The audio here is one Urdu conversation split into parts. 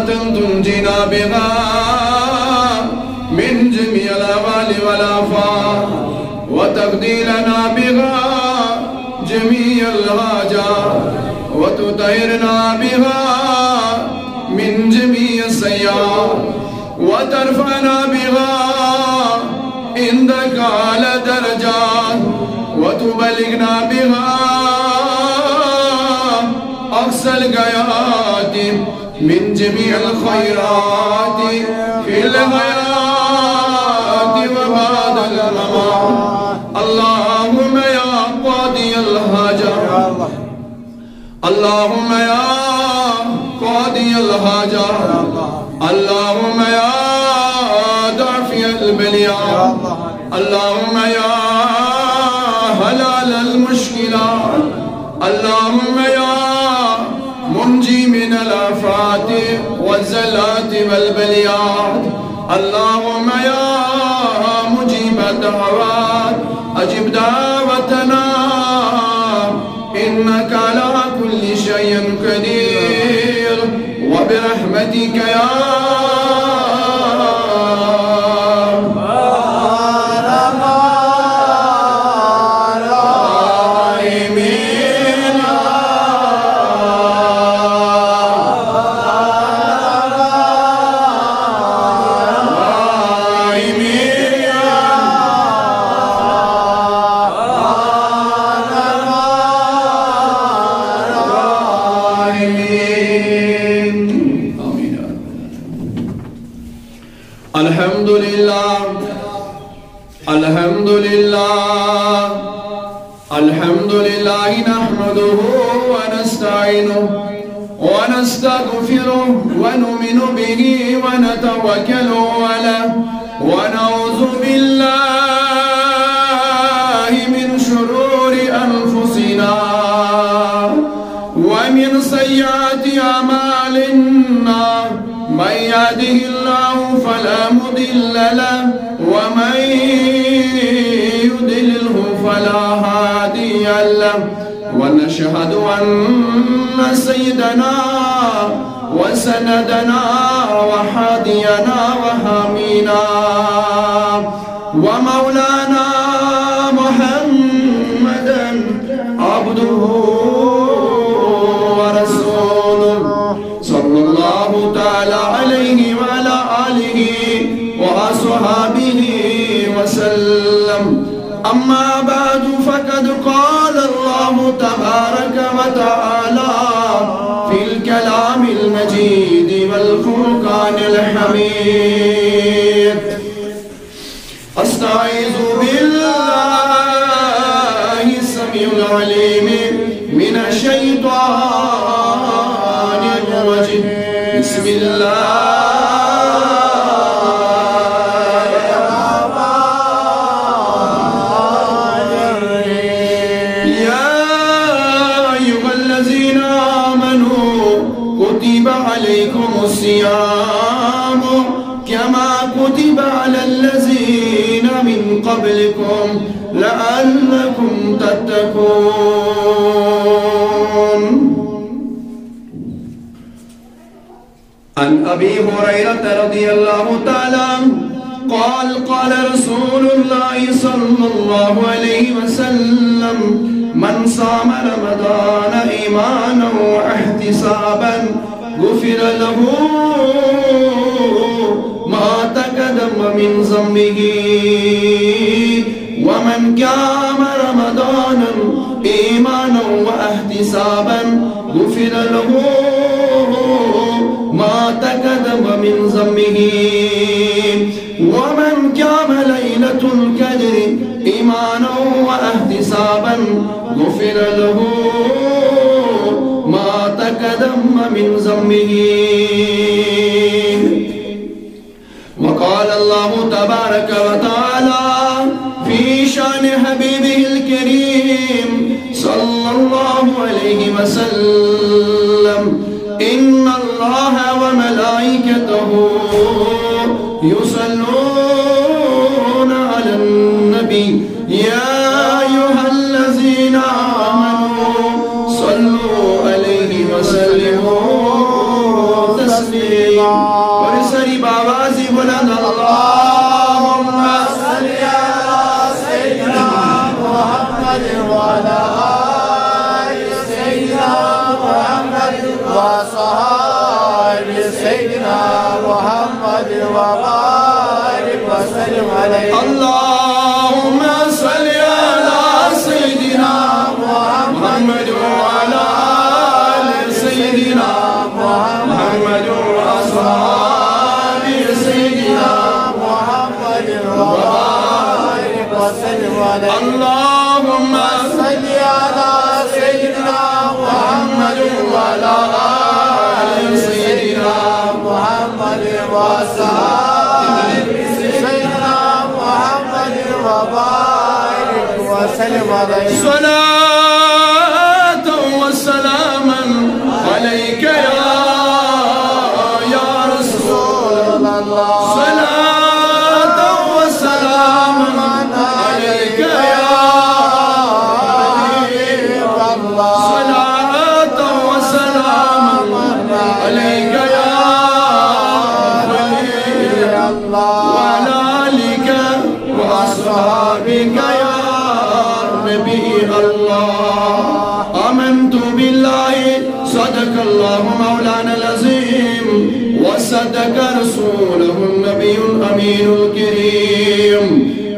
تنجينا بها من جميع الأهوال والآفات وتقضي لنا بها جميع الحاجات وتطهرنا بها من جميع السيئات وترفعنا بها عندك على درجات وتبلغنا بها أقصى الغايات من جميع الخيرات في الحياة وبعد الممات. اللهم يا قاضي الحاجات، اللهم يا قاضي الحاجات، اللهم يا دافع البليات، اللهم يا حلال المشكلات، اللهم يا منجي من الآفات والزلات والبليات، اللهم يا مجيب الدعوات أجب دعوتنا إنك على كل شيء قدير وبرحمتك يا الحمد لله الحمد لله الحمد لله نحمده ونستعينه ونستغفره ونؤمن به ونتوكل عليه ونعوذ بالله من شرور أنفسنا ومن سيئات أعمالنا من يهده الله فلا مضل له ومن يضلله فلا هادي له ونشهد أن سيدنا وسندنا وحادينا وحامينا ومولانا محمدا عبده ورسوله صلى الله تعالى عليه وعلى آله وأصحابه وسلم. أما بعد فقد قال الله تبارك وتعالى في الكلام المجيد والفرقان الحميد: أستعيذ بالله السميع العليم من الشيطان الرجيم. بسم الله عليكم الصيام كما كتب على الذين من قبلكم لعلكم تتقون. عن أبي هريرة رضي الله تعالى قال قال رسول الله صلى الله عليه وسلم: من صام رمضان إيمانا واحتسابا غفر له ما تقدم من ذنبه ومن قام رمضانا إيمانا واحتسابا غفر له ما تقدم من ذنبه ومن قام ليلة القدر إيمانا واحتسابا غفر له ما تقدم من ذنبه. وقال الله تبارك وتعالى في شان حبيبه الكريم صلى الله عليه وسلم: إن الله وملائكته يصلون على النبي يا أيها الذين آمنوا صلوا عليه وسلموا تسليما. اللهم صل على سيدنا محمد وعلى آل سيدنا محمد وصحاب سيدنا محمد وبارك وسلم عليه اللهم صل على سيدنا محمد وعلى آل سيدنا محمد وصحاب سيدنا محمد وبارك وسلم عليه اللهم صل على سيدنا محمد وعلى آل سيدنا محمد وصحاب سيدنا محمد وبارك وسلم عليه صلاة وسلاما عليك يا رسول الله صلاة وسلاما عليك يا حبيب الله صلاة وسلاما عليك يا ولي الله وعلى آلك وأصحابك يا نبي الله آمنت بالله صدق الله مولانا العظيم وصدق رسوله النبي الأمين الكريم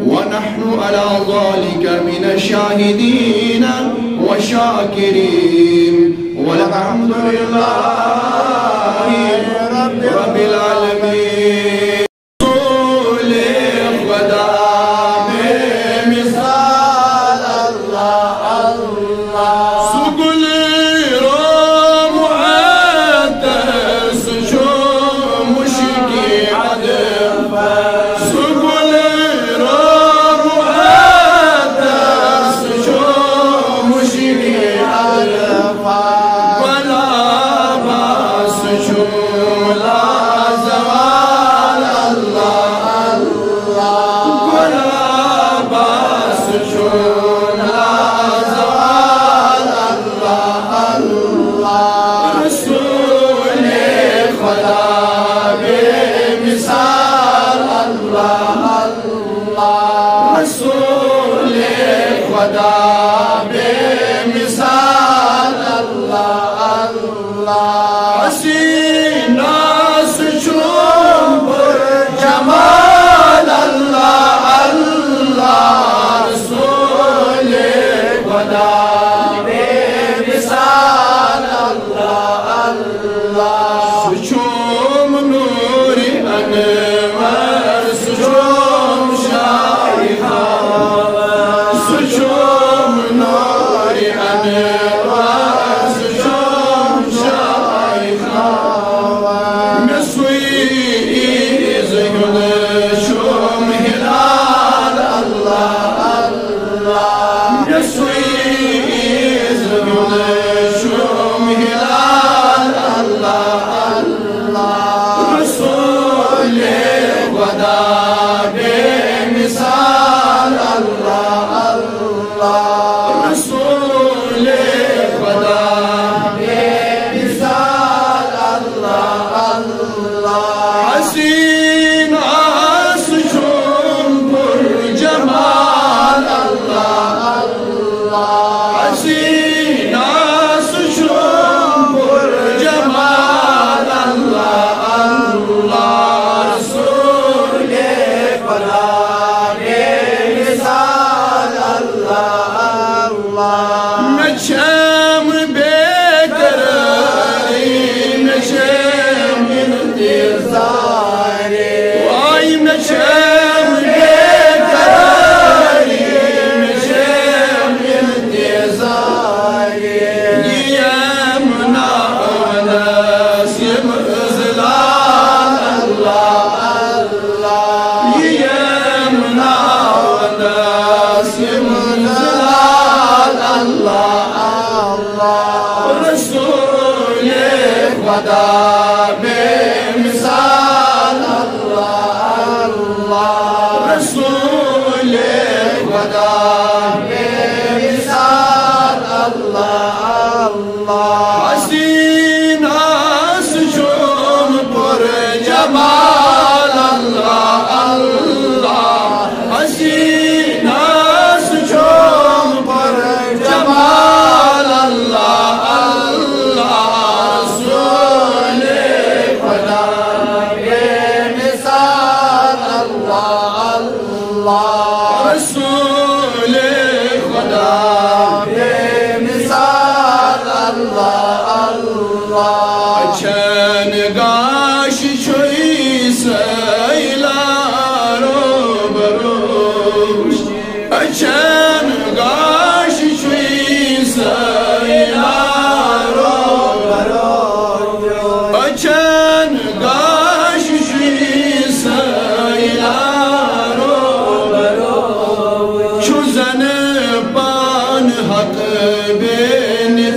ونحن على ذلك من الشاهدين والشاكرين والحمد لله رب العالمين رسول خدا بمثال الله الله سقل رام عدس شو مشكي عدف سقل رام عدس شو مشكي عدف ولا باس شو لا زوال الله الله ولا باس شو لا زوال الله الله رسول خدا بمثال الله الله رسول خدا بمثال الله الله حسینہ سچون پر جمال اللہ اللہ رسول خدا بمثال اللہ اللہ سچوم نور انور سچوم شائخہ سچوم نور انور سچوم شائخہ مسویز گل شوم ہلال اللہ اللہ مسویز گل شوم ہلال اللہ اللہ رسول خدا بمثال اللہ اللہ رسول خدا بمثال اللہ اللہ حسین آسجون پر جمال اللہ اللہ حسین آسجون پر جمال اللہ اللہ رسول خدا بمثال اللہ اللہ نجم بقراری نجم انتظار وای نجم بقراری نجم انتظار یمنا ونسیم ازلال اللہ اللہ یمنا ونسیم ازلال اللہ اللہ رسول خدا بمثال اللہ اللہ رسول خدا بمثال اللہ اللہ حسین آسجون پر جمال اللہ Açan gaş çoysaylar obaruş. Açan gaş çoysaylar obaruş. Açan gaş çoysaylar obaruş. Çuzanı ban hak beni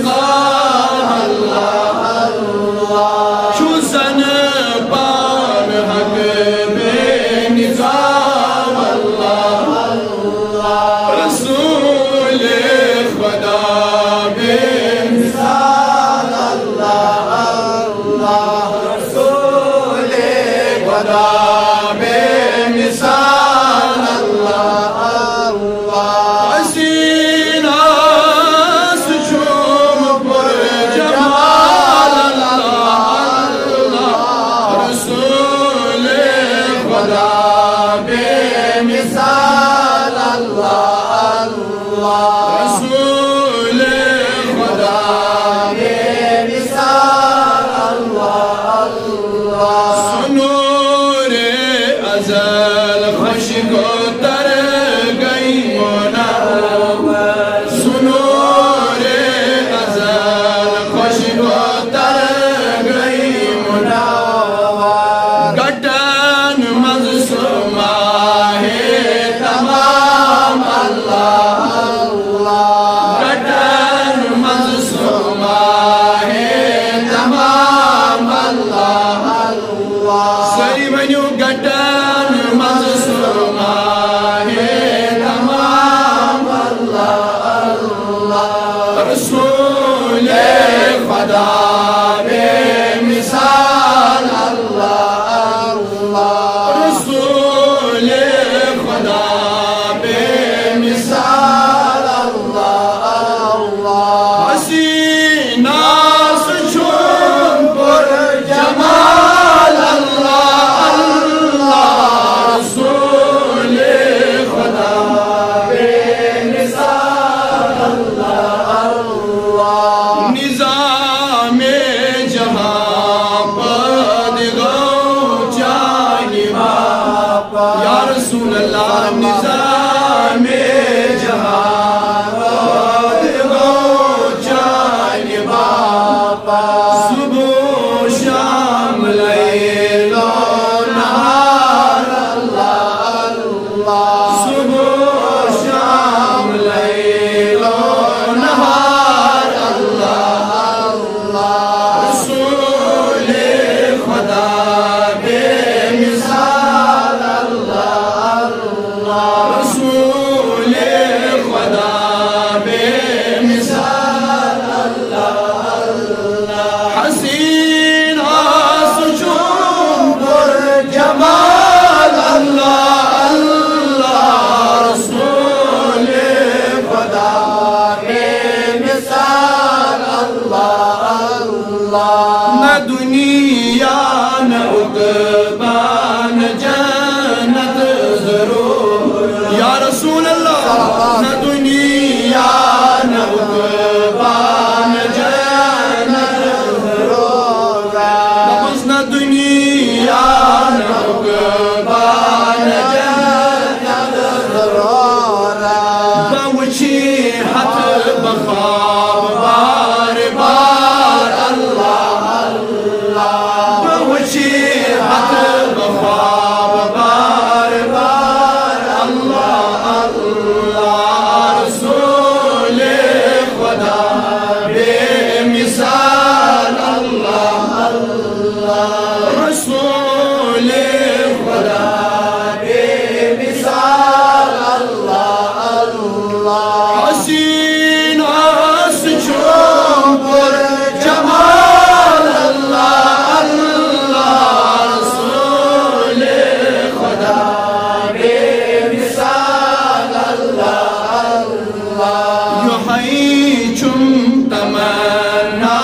تمنا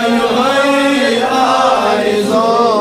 يغير آرزو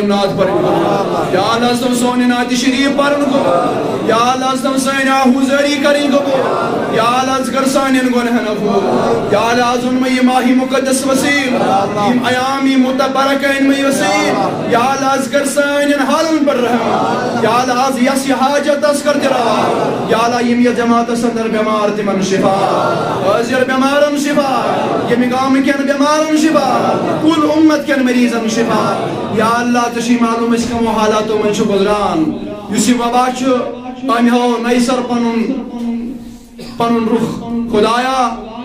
پنن نات پرن کو یا اللہ تم سونی نات شریف پرن کو یا اللہ تم سانی حضوری کریں کو یا اللہ کر سانین گناہن عفو یا اللہ ظلم یہ ماہی مقدس وسیل یم ایامی متبرکین میں وسیل یا اللہ کر سانین حالن پر رحم یا اللہ یس حاجت اس کر درا یا اللہ یم یہ جماعت سندر بیمار تمن شفا حاضر بیمارن شفا یم گام کن بیمارن شفا کل امت کن مریضن شفا یا اللہ تشی معلوم اس کم حالاتو من چھ گزران یسی وبا چھ امہو نیسر پنن رخ خدایا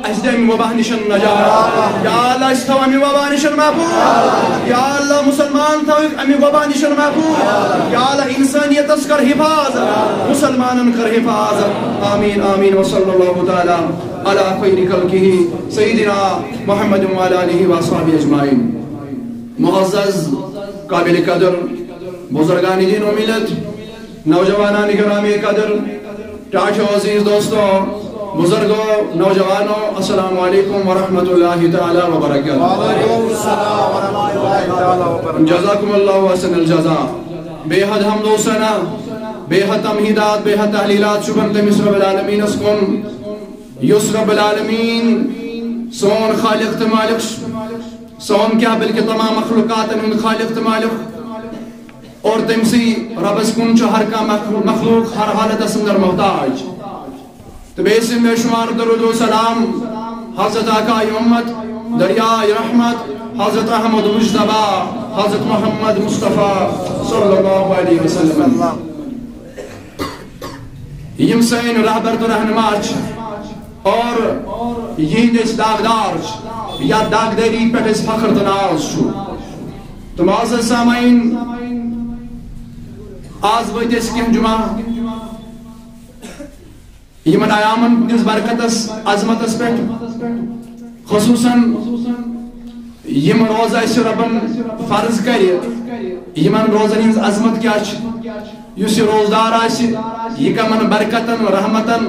اس دم وبا نشن نجات یا اللہ اس تو امی وبا نشن محفوظ یا اللہ مسلمان تو امی وبا نشن محفوظ یا اللہ انسانیت اس کر حفاظت مسلمانن کر حفاظت آمین آمین وصلی اللہ تعالی علی خیر خلقہ سیدنا محمد وعلی آلہ وصحبہ اجمعین معزز قابل قدر بزرگان دین و ملت نوجوانان گرامی قدر ٹاٹھو عزیز دوستوں بزرگوں نوجوانوں السلام علیکم ورحمۃ اللہ تعالی وبرکاتہ جزاکم اللہ حسن الجزاء بے حد حمد و ثنا بے حد تمہیدات بے حد تحلیلات شکر تمس رب العالمین اسکن یس رب العالمین سون خالق تو مالک سون کیا بلکہ تمام مخلوقات ان خالق تو مالک اور تمسی رب اسکن چو ہر کا مخلوق ہر حالت اسندر محتاج تو بیسی میں شمار درود و سلام حضرت آقا امت دریائے رحمت حضرت احمد مجتبہ حضرت محمد مصطفیٰ صلی اللہ علیہ وسلم یم سین رہبر تو رہنماچ اور یہ دس داغدار یا داغداری پر اس فخر تناز شو تو معزز سامعین آز ویت اس کم جمعہ یمن ایامن دس برکتس عظمتس پہ خصوصاً یم روزہ اس ربن فرض کر یمن روزن ہنز عظمت کیا یس روزدار آسی یہ کمن برکتن رحمتن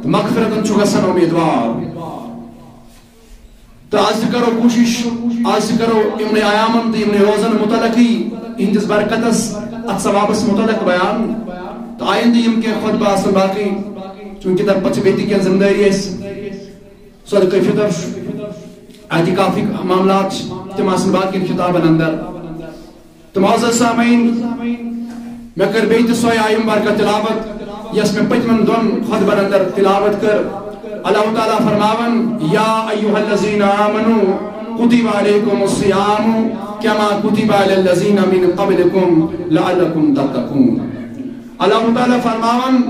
مغفرتن چھو گسن امیدوار تو آج کرو کوشش آج کرو امن ایامن تی امن روزن متعلقی اندس برکتس ات ثوابس متعلق بیان تو آئندہ یم کے خود باسن باقی چونکہ در پچھ بیتی کی زندگی ہے صدقہ فطر اعتکافی معاملات تماسن باقی خطابن اندر تو معزز سامعین میں کر بیت سوئی آئیم بارکہ تلاوت یس میں پچمن دون خطبن اندر تلاوت کر اللہ تعالیٰ فرماون یا ایوہ الذین آمنوا کتب علیکم الصیام کما کتب علی الذین من قبلکم لعلکم تتقون اللہ تعالیٰ فرماون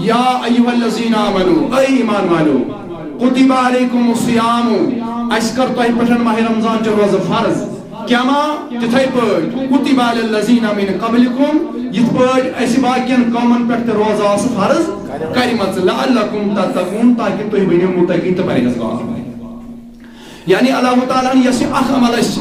یا ایوہ الذین آمنوا اے ایمان والو کتب علیکم الصیام اس کر تو پٹھن ماہ رمضان جو روز فرض کما تتھائی پٹ کتب علی الذین من قبلکم یت پٹ ایسی باقین قومن پٹھ روز آس فرض کریمت لعلکم تتقون تاکہ تو بنیو متقین تو پرہیزگار یعنی اللہ تعالیٰ نے یسی اخ عمل اس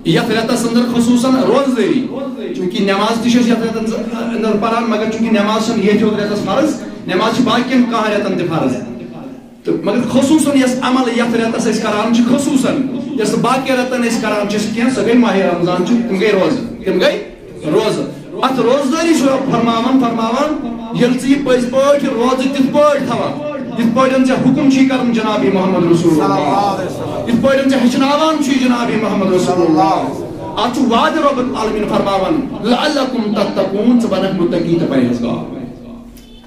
یت ریتس اندر خصوصاً روزداری چونکہ نماز تشش یت ریتس اندر پران مگر چونکہ نماز سن یہ جو ریتس فرض نماز چھ باقین کہاں ریتن تے فرض مگر خصوصاً یس عمل یت ریتس اس کران چھ خصوصاً یس باقی ریتن اس کران چھ کیا سگئی ماہ رمضان چھ تم گئی روز تم گئی روز ات روزداری شو فرماون یلسی پز پٹ روز تت پٹ تھوا یت پٹن چھ حکم چھ کرن جناب محمد رسول اللہ یت پٹن چھ ہچناوان چھ جناب محمد رسول اللہ ات وعد رب العالمین فرماون لعلکم تتقون سبحانہ متقی تو پرہیزگار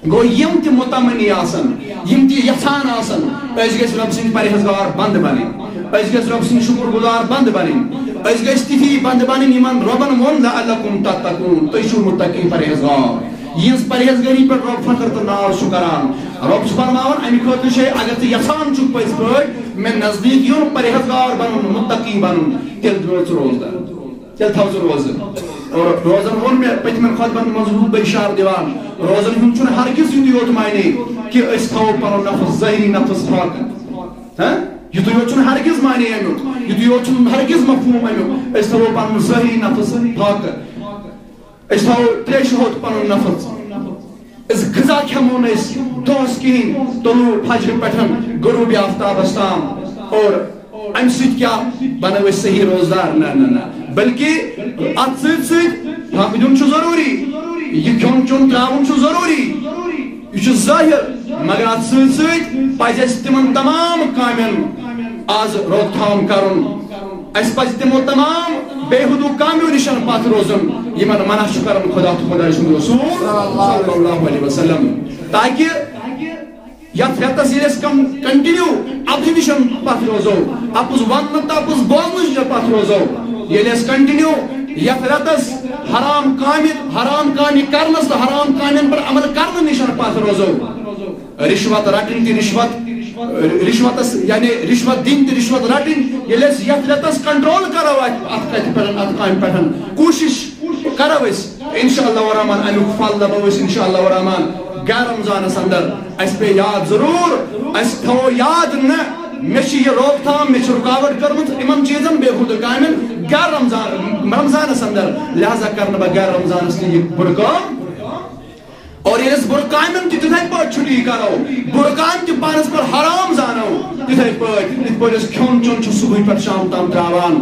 گو یم تی متمنی آسن یم تی یژھان آسن اس گژھِ رب سٕنٛدۍ پرہیزگار بند بنٕنۍ اس گژھِ رب سٕنٛدۍ شکر گزار بند بنٕنۍ اس گژھِ تِتھی بند بنٕنۍ یمن ربن ووٚن لعلکم تتقون تُہۍ چھِو متقی پرہیزگار یہنٛز پرہیزگاری پٮ۪ٹھ رب فخر تہٕ ناز چھُ کران رب چھُ فرماوان امہِ خٲطرٕ چھے اگر ژٕ یژھان چھُکھ پٔزۍ پٲٹھۍ مےٚ نزدیٖک یُن پرہیزگار بنُن متقی بنُن تیٚلہِ روز ژٕ روزدار تیٚلہِ تھاو ژٕ روزٕ اور روزن وون میں پتمن خطبن مضبوط بشار دیوان روزن ہن چھن ہرگز یوت یوت معنی کہ اس تھاو پنن نفس ظاہری نفس پاک ہاں یوت یوت چھن ہرگز معنی امیک یوت یوت چھن ہرگز مفہوم امیک اس تھاو پنن ظاہری نفس پاک اس تھاو تریش ہوت پنن نفس اس غذا کھمون اس دوس کہین طلوع فجر پٹھن غروب آفتاب استام اور ام سۭتۍ کیٛاہ بنو أسۍ صحیح روزدار نہ بلکہ اتھ سۭتۍ پھکھ دیُن چھُ ضروٗری یہ کھیوٚن چیوٚن ترٛاوُن چھُ ضروٗری یہ چھُ ظٲہِر مگر اتھ سۭتۍ پزِ اَسہِ تِمن تمام کامٮ۪ن آز روک تھام کرُن اَسہِ پزِ تِمو تمام بے حدوٗ کامیو نِش پتھ روزُن یِمن منع چھُ کران خدا تہٕ خۄداے سُنٛد رسوٗل صلی اللہ علیہ وسلم تاکہ یتھ رٮ۪تس ییٚلہِ أسۍ کنٹِنیو اَپزِ نِش پتھ روزو اَپُز وننہٕ تہٕ اَپُز بوزنہٕ نِش پتھ روزو ییٚلہِ أسۍ کنٹِنیو یتھ رٮ۪تس حرام کامہِ کرنس تہٕ حرام کامٮ۪ن پٮ۪ٹھ عمل کرنہٕ نِش پتھ روزو رشوت رٹٕنۍ تہِ رشوتس یعنی رشوت دِنۍ تہِ رشوت رٹٕنۍ ییٚلہِ أسۍ یتھ رٮ۪تس کنٹرول کرو اتھ کتہِ پٮ۪ٹھ اتھ کامہِ پٮ۪ٹھ کوٗشش کرو أسۍ انشاء اللہ الرحمن امیُک پھل لبو أسۍ انشاء اللہ الرحمن گہ رمضانس اندر اَسہِ پیٚیہِ یاد ضروٗر اَسہِ تھاوو یاد نہ مےٚ چھِ یہِ روک تھام مےٚ چھِ رُکاوٹ کٔرمٕژ یِمن چیٖزن بے حدوٗ کامٮ۪ن گہ رمضانس اندر لہذا کرنہٕ بہٕ گہ رمضانس تہِ یہِ بُرٕ کٲم اور ییٚلہِ أسۍ بُرٕ کامٮ۪ن تہِ تِتھٕے پٲٹھۍ چھُٹی کرو بُرٕ کامہِ تہِ پانس پٮ۪ٹھ حرام زانو تِتھٕے پٲٹھۍ یِتھ پٲٹھۍ أسۍ کھیوٚن چیوٚن چھُ صبحٲے پٮ۪ٹھ شام تام ترٛاوان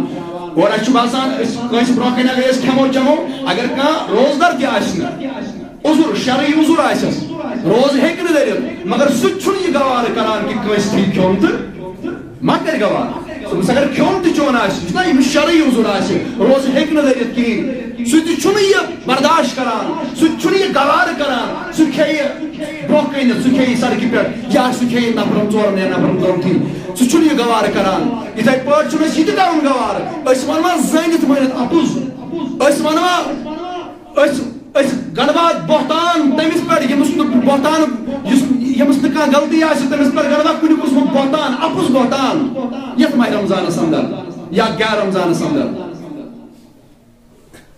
اور اَسہِ چھُ باسان أسۍ کٲنٛسہِ برونٛہہ کَنہِ اگر أسۍ کھٮ۪مو چٮ۪مو اگر کانٛہہ روزدر تہِ آسہِ نہٕ عذر شرعی عذر آسٮ۪س روز ہیٚکہِ نہٕ دٔرِتھ مگر سُہ تہِ چھُنہٕ یہِ گوارٕ کران کہِ کٲنٛسہِ تھی کھیوٚن تہٕ ما کرِ گوارٕ صُبحس اگر کھیوٚن تہِ چیوٚن آسہِ چھُنہ ییٚمِس شرعی عذر آسہِ روز ہیٚکہِ نہٕ دٔرِتھ کِہیٖنۍ سُہ تہِ چھُنہٕ یہِ برداشت کران سُہ تہِ چھُنہٕ یہِ گوارٕ کران سُہ کھیٚیہِ برونٛہہ کَنہِ سُہ کھیٚیہِ سڑکہِ پٮ۪ٹھ یا سُہ کھیٚیہِ نفرن ژورن یا نفرن ژۄرتھٕے سُہ چھُنہٕ یہِ گوارٕ کران یِتھٕے پٲٹھۍ چھُنہٕ أسۍ یہِ تہِ کرُن گوارٕ أسۍ ونوا زٲنِتھ مٲنِتھ اَپُز أسۍ ونوا أسۍ گنڈواد بہتان تٔمِس پٮ۪ٹھ ییٚمِس نہٕ بہتان ییٚمِس نہٕ کانٛہہ غلطی آسہِ تٔمِس پٮ۪ٹھ گنڈوا کُنہِ قٕسمُک بہتان اَپُز بہتان یتھ ماہِ رمضانس اندر یا گہ رمضانس اندر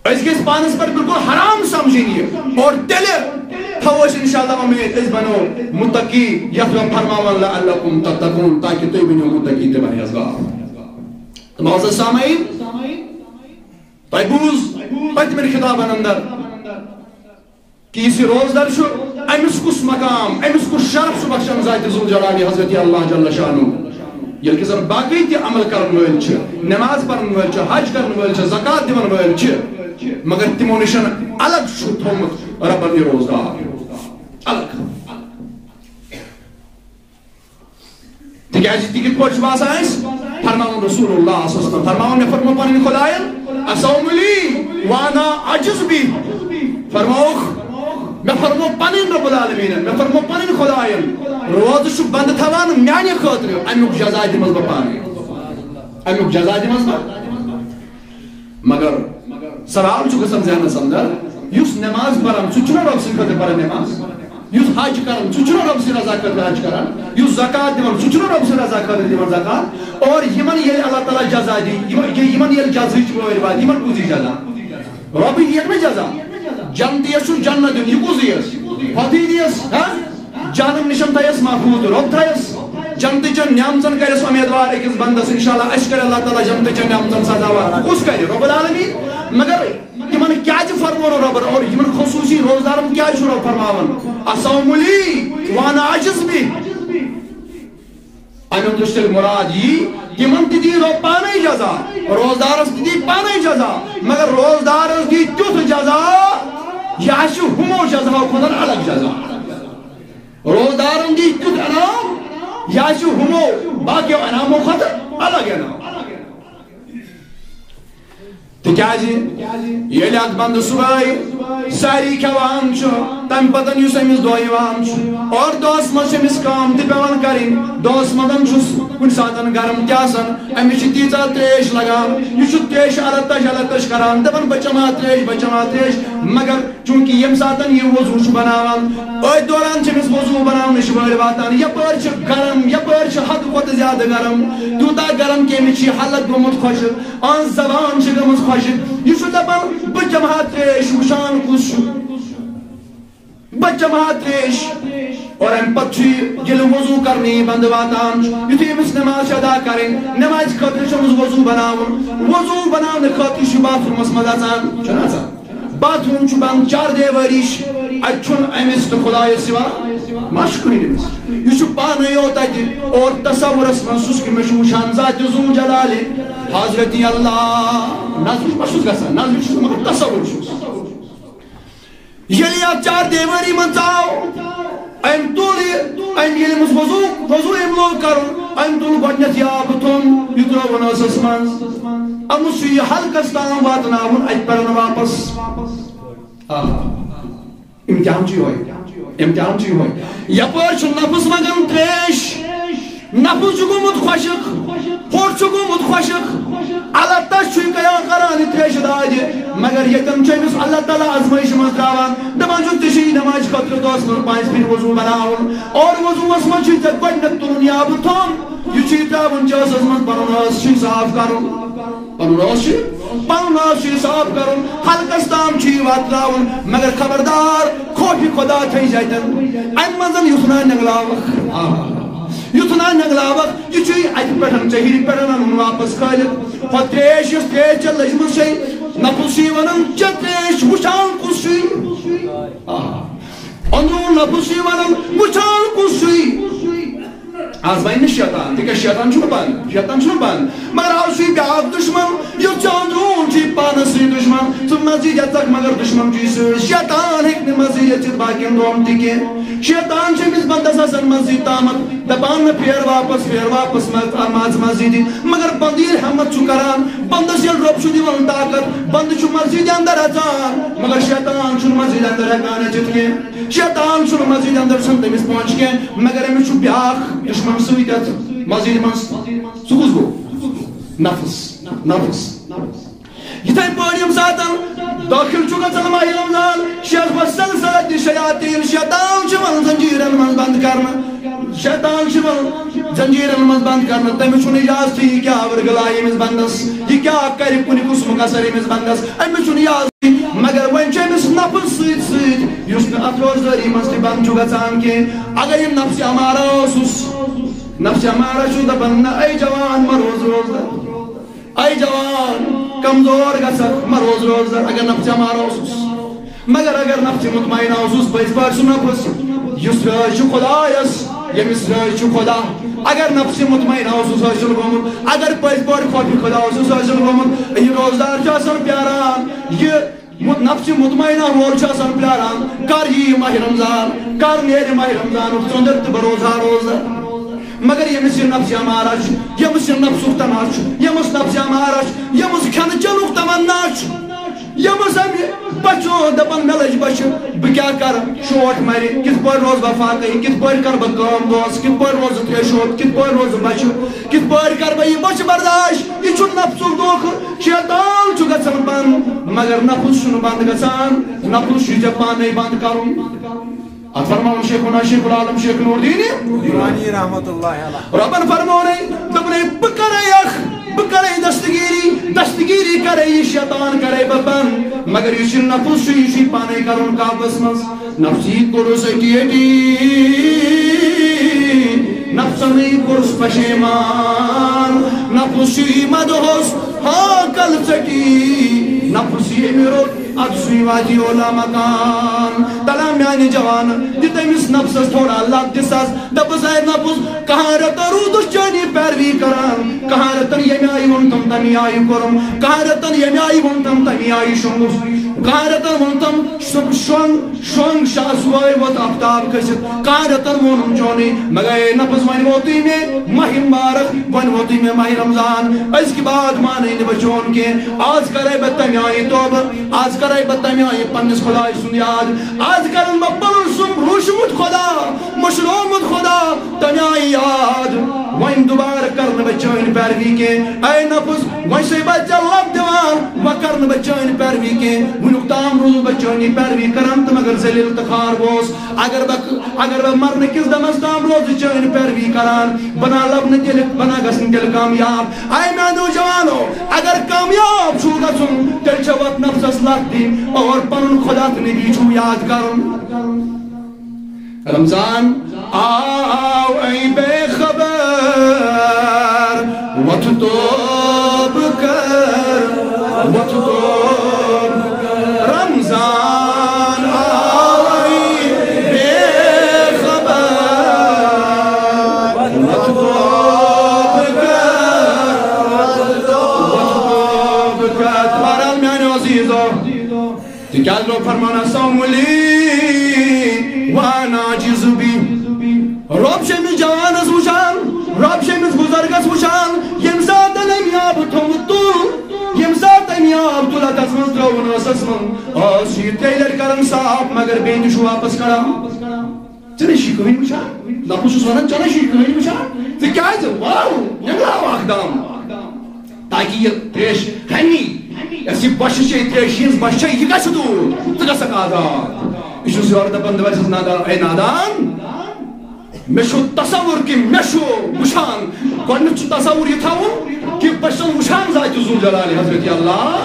أسۍ گٔژھۍ پانس پٮ۪ٹھ بالکل حرام سمجھٕنۍ یہِ اور تیٚلہِ تھاوو أسۍ انشاء اللہ اُمید أسۍ بنو مُتقی یتھ رۄب فرماوان لعلکم تتقون تاکہِ تُہۍ بٔنِو مُتقی تہٕ پرہیزگار تہٕ معزز سامعیٖن تۄہہِ بوٗز پٔتمٮ۪ن خطابن اندر کہ یُس یہِ روزدر چھُ أمِس کُس مقام أمِس کُس شرف چھُ بخشان ذاتِ ذوالجلالِ حضرت اللہ جل شانہ ییٚلہِ کہِ زن باقٕے تہِ عمل کرن وٲلۍ چھِ نٮ۪ماز پرن وٲلۍ چھِ حج کرن وٲلۍ چھِ زکات دِوان وٲلۍ چھِ مگر تِمو نِش الگ چھُ تھوٚومُت رۄبن یہِ روزدار الگ تِکیٛازِ تہِ کِتھ پٲٹھۍ چھُ باسان اَسہِ فرماوُن رسول اللہ صلی اللہ علیہ وسلم فرماوُن مےٚ فرمو پنٕنۍ خۄداین اصوم لی وانا عجز بی فرمووُکھ مےٚ فرمو پنٕنۍ رب العالمیٖنن مےٚ فرمو پنٕنۍ خۄداین روزٕ چھُ بنٛد تھاوان میانہِ خٲطرٕ امیُک جزا دِمس بہٕ پانے امیُک جزا دِمس بہٕ مگر سوال چھُ گژھان ذہنس اندر یُس نٮ۪ماز پران سُہ چھُنہ رۄب سٕنٛدِ خٲطرٕ پران نٮ۪ماز یُس حج کران سُہ چھُنہ رۄب سٕنٛدِ رضا خٲطرٕ حج کران یُس زکات دِوان سُہ چھُنہ رۄب سٕنٛدِ رضا خٲطرٕ دِوان زکات اور یِمن ییٚلہِ اللہ تعالیٰ جزا دِ یِمن ییٚلہِ جزہٕچ وٲرۍ واتہِ یِمن کُس دی جزا رۄبٕے دِیَکھ نہ جزا جنتیس چھُ جنت دیُن یہِ کُس دِیَس خۄدٕے دِیَس جہنم نِش تھایس محفوٗظ رۄب تھایس جنتٕچن نعمژن کرٮ۪س اُمیدوار أکِس بنٛدس انشاءاللہ اَسہِ کرِ اللہ تعالیٰ جنتٕچن نعمژن سزاوار کُس کرِ رۄب العالمیٖن مگر تِمن کیازِ فرمو نہٕ رۄبن اور یِمن خصوٗصی روزدارن کیازِ چھُ رۄب فرماوان اصوم لی وانا عجز بی امیُک یُس تیٚلہِ مُراد یی تِمن تہِ دی رۄب پانے جزا روزدارس تہِ دی پانے جزا مگر روزدارس دی تیُتھ جزا یہِ آسہِ ہُمو جزاہو کھۄتہٕ الگ جزا روزدارن دی تیُتھ انعام یہِ آسہِ ہُمو باقیو انعامو کھۄتہٕ الگ انعام تِکیٛازِ ییٚلہِ اکھ بنٛدٕ صُبحٲے ساری کھٮ۪وان چھُ تمہِ پتہٕ یُس أمِس دۄہ یِوان چھُ اور دۄہس منٛز چھِ أمِس کٲم تہِ پیٚوان کرٕنۍ دۄہس منٛز چھُس کُنہِ ساتہٕ گرم تہِ آسان أمِس چھِ تیٖژاہ تریش لگان یہِ چھُ تریشہِ التش کران دپان بہٕ چمہٕ ہا تریش مگر چوٗنٛکہِ ییٚمہِ ساتہٕ یہِ وضوٗ چھُ بناوان أتھۍ دوران چھِ أمِس وضوٗ بناونٕچ وٲرۍ واتان یپٲرۍ چھِ گرم یپٲرۍ چھِ حدٕ کھۄتہٕ زیادٕ گرم تیوٗتاہ گرم کہِ أمِس چھِ یہِ حلق گوٚمُت خۄشِک أہنٛز زبان چھِ گٔمٕژ خۄشِک یہِ چھُ دپان بہٕ چمہٕ ہا تریش وٕچھان کُس چھُ بہٕ چمہٕ ہا تریش اور امہِ پتہٕ چھُ ییٚلہِ وضوٗ کرنہٕ بنٛدٕ واتان یُتھُے أمِس نٮ۪ماز چھِ ادا کرٕنۍ نٮ۪مازِ خٲطرٕ چھُ أمِس وضوٗ بناوُن وضوٗ بناونہٕ خٲطرٕ چھُ باتھ روٗمس منٛز اژان چھُنہ اژان باتھ روم چھ بند 4 دیواری اچھن امس تو خدا سوا مشکل یہ پانے یوت اور تصورس من کہ میں وچان ذات ذو جلال حضرت اللہ نظر بس گا نظر مگر تصور یلی آپ 4 دیواری من آو ام تول ام یل مس وضو ام لوگ کرن ام تول گۄڈنیٚتھ آب تھوٚن یہِ ترٛووُن ٲسس منٛز امس چھُ یہِ حلقس تام واتناوُن اتہِ پرن واپس امتحان چھُ یِہوے یپٲرۍ چھُ نفس لگان تریش نفس چھُ گوٚمُت خۄشک ہوٚٹ چھُ گوٚمُت خۄشک اللہ تش چھُ قیام کران یہِ تریشہِ دادِ مگر ییٚتٮ۪ن چھُ أمِس اللہ تعالیٰ آزمٲیش منٛز ترٛاوان دپان چھُ ژےٚ چھُے نمازِ خٲطرٕ دۄہس منٛز 5 پھِرِ وضوٗ بناوُن اور وضوٗوس منٛز چھُے ژےٚ گۄڈنیٚتھ تُلُن یہِ آبہٕ تھوٚن یہِ چھُے ترٛاوُن چٲسس منٛز پنُن ٲس چھُے صاف کرُن پنُن ٲس چھُے صاف کرُن حلقس تام چھُ یہِ واتناوُن مگر خبردار خوفہِ خۄدا تھٲیزِ اتٮ۪ن امہِ منٛز یُتھ نہٕ نگلاوکھ یہ ات پہ ژہر پہ ان واپس کھالت ہو تریش اس تریش چھ لجم سے نفس ونان چھ تریش وچان کس اندرون نفس ونان وچان کس آز بین شیطان تک شیطان چھو بند مگر آو سی بیاکھ دشمن یہ چاندرون چھ پانس سی دشمن ثم مزید تک مگر دشمن چھ شیطان ہیک مزید یت باقین دوم تک شیطان چھ مس بندس آسان مزید تامت دپان پھیر واپس ماز مسجد مگر بندیر ہمت چھ کران بندس یل رب چھ دیوان طاقت بند چھ مسجد اندر اژان مگر شیطان چھ مسجد اندر ہیکان اژت کی شیطان چھ مسجد اندر چھن تمس پہنچ کی مگر امس چھ بیاکھ دشمن سویت مسجد من سکوز گو نفس یتھے پٲٹھۍ ساتن داخل چھُ گژھان ماہِ رمضان شیخ وسلسلت شیاطین شیطان چھُ ون زنجیرن منٛز بند کرنہٕ شیطان چھُ ون زنجیرن منٛز بند کرنہٕ تٔمِس چھُنہٕ اجازت یہِ کیاہ ورگلایہِ أمِس بندس یہِ کیاہ کرِ کُنہِ قٕسمُک اثر أمِس بندس أمِس چھُنہٕ اجازت مگر وۄنۍ چھُ أمِس نفس سۭتۍ یُس نہٕ اتھ روزدٲری منٛز تہِ بند چھُ گژھان کینٛہہ اگر یہِ نفسِ امارہ اوسُس نفسِ امارہ چھُ دپان نہ اے جوان ما روز اے جوان کمزور گژھکھ ما روز اگر نفسِ امارہ اوسُس مگر اگر نفسِ مطمئنہ اوسُس پٔزۍ پٲٹھۍ سُہ نفس یُس رٲضۍ چھُ خۄدایس ییٚمِس رٲضۍ چھُ خۄدا اگر نفسِ مطمئنہ اوسُس حٲصِل گوٚمُت اگر پٔزۍ پٲٹھۍ خوفہِ خۄدا اوسُس حٲصِل گوٚمُت یہِ روزدار چھُ آسان پیاران یہِ نفسِ مطمئنہ وول چھُ آسان پیاران کر ییہِ ماہِ رمضان کر نیرِ ماہِ رمضانُک ژٔنٛدٕر تہٕ بہٕ روزہا روزدار مگر ییٚمِس یہِ نفسِ امارہ چھُ ییٚمِس یہِ نفسُک تما چھُ ییٚمِس نفسِ امارہ چھُ ییٚمِس کھٮ۪نہٕ چٮ۪نُک تمنا چھُ ییٚمِس امہِ بچو دپان مےٚ لٔج بچہِ بہٕ کیاہ کرٕ شوق مرِ کِتھ پٲٹھۍ روزٕ بہٕ فاقے کِتھ پٲٹھۍ کرٕ بہٕ کٲم دۄہس کِتھ پٲٹھۍ روزٕ تریشوب کِتھ پٲٹھۍ روزٕ بچہِ کِتھ پٲٹھۍ کرٕ بہٕ یہِ بچہِ برداشت یہِ چھُ نفسُک دھوکہٕ شیطان چھُ گژھان بند مگر نفس چھُنہٕ بند گژھان نفس چھُ ژےٚ پانے بند کرُن ات فرماؤن شیخنا شیخ العالم شیخ نور دینی رحمت اللہ ربن فرماؤنے دپنے بکرے دستگیری کرے یہ شیطان کرے ببن مگر یہ نفس یہ پانے کرن قابض مز نفسی کرس اکیٹی نفسنی کرس پشیمان نفسی مدہس ہاکل چکی نفسی میرو ادسوی واجی اولا مکان تلا میانی جوان دیتا امس نفسس تھوڑا لگ دساس دپس اے نفس کہاں رتا رودس چانی پیروی کران کہاں رتن یمی آئی ونتم تمی آئی کرم کہاں رتن یمی آئی ونتم تمی آئی شنگس کہاں رتن ونتم شنگ شاہ سوائی وط افتاب کسید کہاں رتن ونم چونی مگر اے نفس ون ووتی میں ماہ مبارک ون ووتی میں ماہ رمضان اس کی بعد مانے نبچون کے آج کرے بتمی آئی توبہ آج کرے بتمی آئی پنس خدای سن یاد آج کرن بپن سن روشمت خدا مشرومت خدا تمی آئی یاد وین دوبار کرن بچائن پیروی کے اے نفس وین سے بچہ لب دیوان و کرن بچائن پیروی کے ونک تام روز بچائن پیروی کرن تو مگر زلیل تخار بوس اگر مرن کس دمس تام روز چائن پیروی کران بنا لبن تلک بنا گسن تل کامیاب اے میانو جوانو اگر کامیاب چھو گسن تل چوت نفس لگ دی اور پنن خدا نبی چھو یاد کرن رمضان آو ای بے خبر وقت توب کر رمضان کیا لوگ فرمانا سوملی وانا عاجز بی رب شمس جوانس وشان رب شمس بزرگس وشان یم سات امیاب تھومتو یم سات امیاب تلا تسمن ترون اسسمن شیر تیلر کرن صاحب مگر بین شو واپس کرم چنے شکوین وشان لپس ونان چنے شکوین وشان تو کیا واو نگلاو اقدام تاکہ یہ تریش ہنی ایسی بش تریش بش یہ گھس دور تو گھسک آزاد یہ زیور دپان دپان نادان اے نادان مشو تصور کہ مشو وشان گۄڈنیُک چھُ تصور یہ تھاوُن کہ بہٕ چھُس وشان ذات ذو جلال حضرت اللہ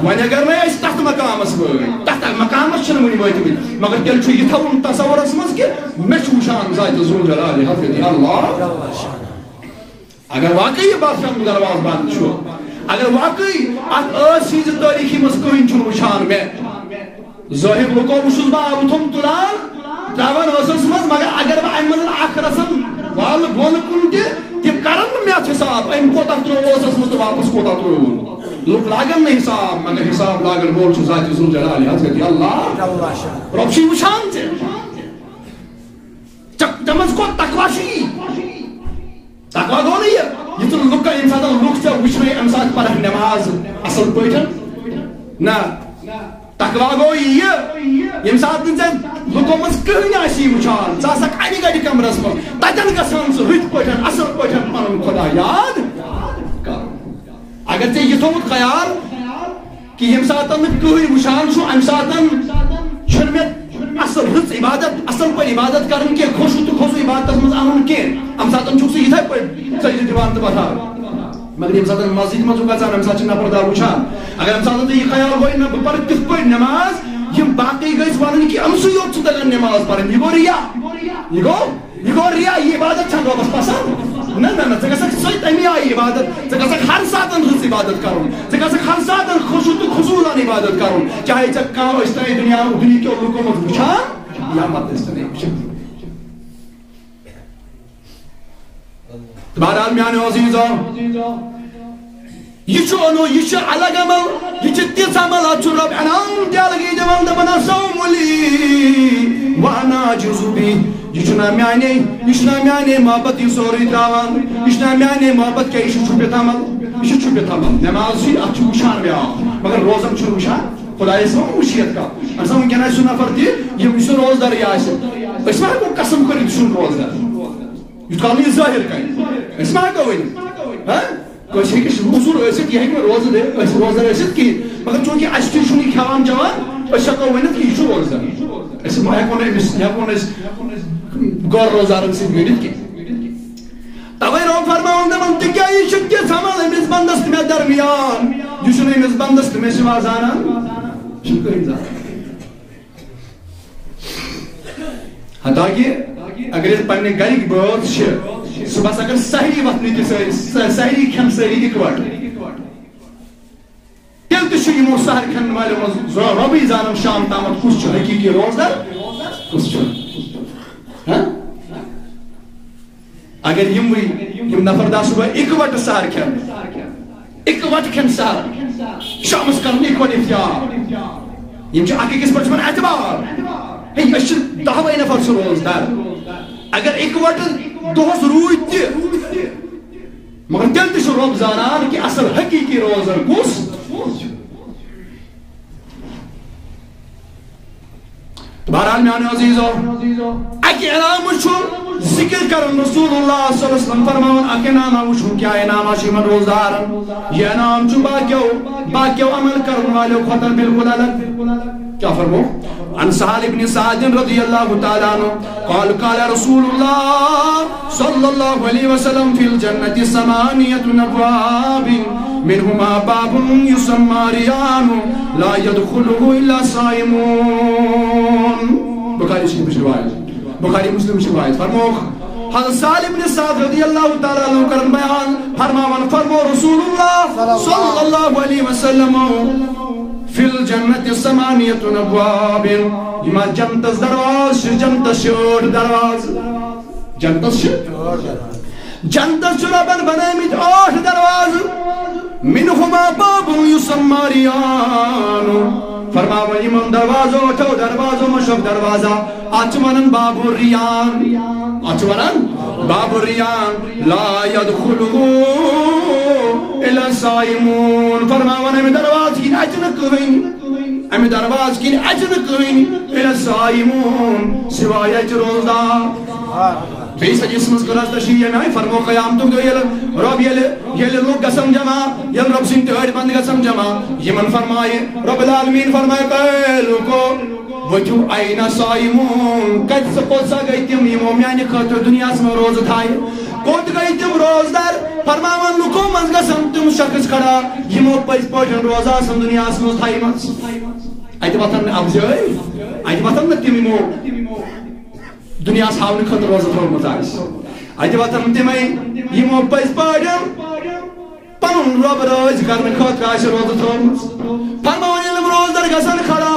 وۄنۍ اگر وۄنۍ أسۍ تتھ مقامس وٲتۍ تتھ مقامس چھِنہٕ وٕنہِ وٲتمٕتۍ مگر تیٚلہِ چھُ یہِ تھاوُن تصورس منٛز کہ مےٚ چھُ وشان ذات ذو جلال حضرت اللہ اگر واقعی یہ بادشاہ دروازٕ بنٛد چھُ اگر واقعی اتھ ٲس ہٕنٛزِ تٲریٖخی منٛز کٕہٕنۍ چھُنہٕ وٕچھان مےٚ ظٲہِر لُکو وٕچھُس بہٕ آبہٕ تھوٚم تُلان تراوان ٲسس منٛز مگر اگر بہٕ امہِ منٛز اکھ رسم والہٕ بۄنہٕ کُن تہِ تِم کرن نہٕ مےٚ اَتھ حِساب أمۍ کوتاہ ترٛوو ٲسس منٛز تہٕ واپس کوتاہ ترٛووُن لُکھ لاگن نہٕ حِساب مگر حِساب لاگن وول چھُ ذاتِ ذو جلال حضرت اللہ رۄب چھُے وٕچھان ژےٚ ژےٚ منٛز کوٚت تقوا چھُ یی تقوا گوٚو نہٕ یہِ ژٕ لُکن ییٚمہِ ساتہٕ لُکھ ژےٚ وٕچھنٕے اَمہِ ساتہٕ پرکھ نٮ۪ماز اصل پٲٹھۍ نہ تقوا گوٚو یہِ ییٚمہِ ساتہٕ نہٕ ژےٚ لُکو منٛز کٕہٕنۍ آسی وٕچھان ژٕ آسکھ اَنہِ گَرِ کمرس منٛز تتٮ۪ن گژھان ژٕ رٕتۍ پٲٹھۍ اصل پٲٹھۍ پنُن خۄدا یاد کرُن اگر ژےٚ یہِ تھوٚومُت خیال کہ ییٚمہِ ساتہٕ نہٕ کٕہٕنۍ وٕچھان چھُ اَمہِ ساتہٕ چھُنہٕ مےٚ اصل رٕژ عبادت اصل پٲٹھۍ عبادت کرٕنۍ کینٛہہ کھوٚشوٗ تہٕ کھوٚژوٗ عبادتس منٛز اَنُن کینٛہہ اَمہِ ساتہٕ چھُکھ ژٕ یِتھے پٲٹھۍ ژٔجرِ دِوان تہٕ وۄتھان مگر ییٚمہِ ساتہٕ مسجد منٛز چھُکھ گژھان اَمہِ ساتہٕ چھِ نفردار وٕچھان اگر اَمہِ ساتہٕ ژےٚ یہِ خیال گوٚوے نہ بہٕ پرٕ تِتھ پٲٹھۍ نٮ۪ماز یِم باقٕے گٔژھۍ وَنٕنۍ کہِ أمۍ سٕے یوت چھُ تگان نٮ۪ماز پرٕنۍ یہِ گوٚو رِیا یہِ گوٚو رِیا یہِ عبادت چھَنہٕ رۄبس پسنٛد نہ نہ نہ ژٕ گژھکھ سۄ تَمہِ آیہِ عبادت ژٕ گژھکھ ہر ساتہٕ رٕژ عبادت کرُن ژٕ گژھکھ ہر ساتہٕ خۄشوٗع تہٕ خصوٗصاً عبادت کرُن چاہے ژےٚ کانٛہہ ٲسۍ تَے دُنہیٖکیو لُکو منٛز وٕچھان یا پتہٕ ٲسۍ تَنے وٕچھان بہرحال میانیو عزیٖزو یہ چھُ اونو یہ چھُ الگ عمل یہ چھُ تِژھ عمل اتھ چھُ رۄب انعام تہِ الگٕے دِوان دپان سوملی وانا عاجز بی یہ چھُنا میانے محبت یہ سورُے تراوان یہ چھُنا میانے محبت کیٛاہ یہِ چھُ چھُپِتھ عمل یہ چھُ چھُپِتھ عمل نٮ۪ماز چھِ اتھ چھُ وٕچھان بیٛاکھ مگر روزن چھُنہٕ وٕچھان خۄدایس ووٚن وٕچھِتھ کتھ اَمہِ وٕنکٮ۪ن آسہِ سُہ نفر تہِ یُس روزدارٕے آسہِ أسۍ ما ہٮ۪کو قسم کٔرِتھ چھُنہٕ روزدار یُتھ کال نہٕ یہِ ظٲہِر کرِ أسۍ ما ہٮ۪کو ؤنِتھ کٲنٛسہِ ہیٚکہِ موٚزوٗر ٲسِتھ یہِ ہیٚکہِ نہٕ روزدار ٲسِتھ کِہیٖنۍ مگر چوٗنٛکہِ اَسہِ تہِ چھُنہٕ یہِ کھٮ۪وان چٮ۪وان أسۍ ہٮ۪کو ؤنِتھ کہِ یہِ چھُ روزدار أسۍ ہٮ۪کو نہٕ أمِس ہٮ۪کو نہٕ أسۍ غٲر روزدارن سۭتۍ میٖرِتھ کینٛہہ تَوَے رۄب فرماوُن دَپان تِکیٛازِ یہِ چھُ تِژھ عمل أمِس بنٛدس تہٕ مےٚ درمیان یہِ چھُنہٕ أمِس بنٛدس تہٕ مےٚ سِوا زانان یہِ چھُنہٕ کٕہٕنۍ زانان حتاکہِ اگر أسۍ پنٕنہِ گرِکۍ بٲژ چھِ صُبحس اگر سحری وتھنہِ تہِ سحری کھٮ۪ن سٲری اِکوٹہٕ تیٚلہِ تہِ چھُ یِمو سحر کھٮ۪ن والیو منٛز رۄبٕے زانان شام تامتھ کُس چھُ حقیٖقی روزدار کُس چھُنہٕ اگر یِموٕے یِم نفردار صُبحٲے اِکوٹہٕ سحر کھٮ۪ن اِکوٹہٕ کھٮ۪ن سحر شامس کرن اِکوٹہٕ اِفطار یِم چھِ اکھ أکِس پٮ۪ٹھ چھُ اعتبار ہے أسۍ چھِ 10 نفر چھِ روزدار اگر اِکوٹہٕ دۄہس روٗدۍ تہِ مگر تیٚلہِ تہِ چھُ رۄب زانان کہِ اصل حقیٖقی روزدار کُس بہرحال میانیو عزیٖزو اکہِ انعامہٕ چھُ ذکر کرن رسول اللہ صلی اللہ علیہ وسلم فرماون اکھ انعامہ وٕچھو کیٛاہ انعامہ چھُ یِمن روزدارن یہِ انعام چھُ باقیو عمل کرن والیو کھۄتہٕ بالکل الگ کیا فرمو عن سہل بن سعد رضی اللہ تعالیٰ عنہ قال قال رسول اللہ صلی اللہ علیہ وسلم فی الجنة 8 ابواب منهما باب يسمى ریان لا يدخله الا صائمون بخاری مسلم روایت فرموخ حضرت سہل بن سعد رضی اللہ تعالیٰ عنہ کرن بیان فرمو رسول اللہ صلی اللہ علیہ وسلم فی الجنة 8 ابواب یما جنتس درواز جنتس 8 درواز جنتس ربن بنٲمٕتۍ 8 درواز منهما باب يسمى ریان فرماون یمن دروازو وٹھو دروازو مشک دروازہ اچ ونن باب الریان اچ ونن باب الریان لا يدخلوا الا الصائمون فرماون امی دروازہ کی اچ نہ کہین امی دروازہ کی اچ نہ کہین الا الصائمون سوائے اچ روزدار بیس جسمس کرس تشریح میں فرمو قیامتک دو رب یل لوگ گسم جمع یل رب سن تہڑ بند گسم جمع یمن فرمائے رب العالمین فرمائے قیلو کو وجو این صائمون کت سپوسا گئی تم یمو میانی خاطر دنیا میں روز تھائے کوت گئی تم روزدار فرماون لکو منز گسم تم شخص کھڑا یمو پز پوٹن روزہ سم دنیا میں تھائے منز ایت وطن افزائی ایت وطن تم یمو دنیا ہاؤن خطر روزہ تھوڑمت اتہ وتن تمے یمو پز پاڑن پن رب راز کرنے خاطر روزہ تھوڑمت فرماون یل روزدار گژھن کھڑا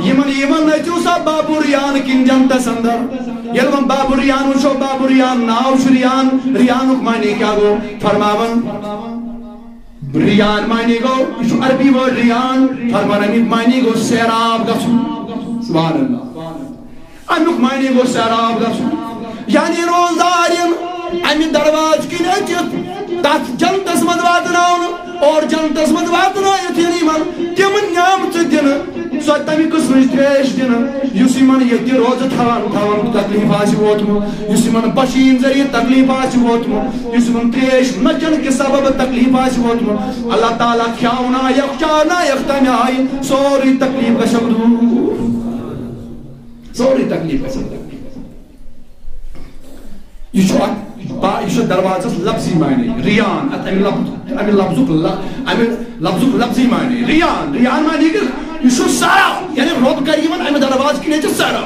یمن نچو سا باب الریان کن جنتس اندر یل ون باب الریان وچھو باب الریان ناو چھ ریانک معنی کیا گو فرماون ریان معنی گو یہ عربی ورڈ ریان فرمان امیک معنی گو سیراب گژھن سبحان اللہ امیک معنی گو سیراب گژھن یعنی روزدارین امی درواز کن اچت تات جنتس مند واتناون اور جنتس مند واتنائت یمن تم نعمت دن سو تمی قسم تریش دن یس یمن یہ روز تھوان تکلیف آسی ووتمت یس یمن بشین ذریعہ تکلیف آسی ووتمت یس یمن تریش نچن کے سبب تکلیف آسی ووتمت اللہ تعالیٰ کھیاونا یخچانا یختمی سوری تکلیف کا شکر سوری تکلیف کا شکر یہ دروازہ لفظی معنی ریان امی لفظک لفظی معنی ریان معنی کہ یہ سارا یعنی رب کریمن امی دروازہ کی نیچے سارا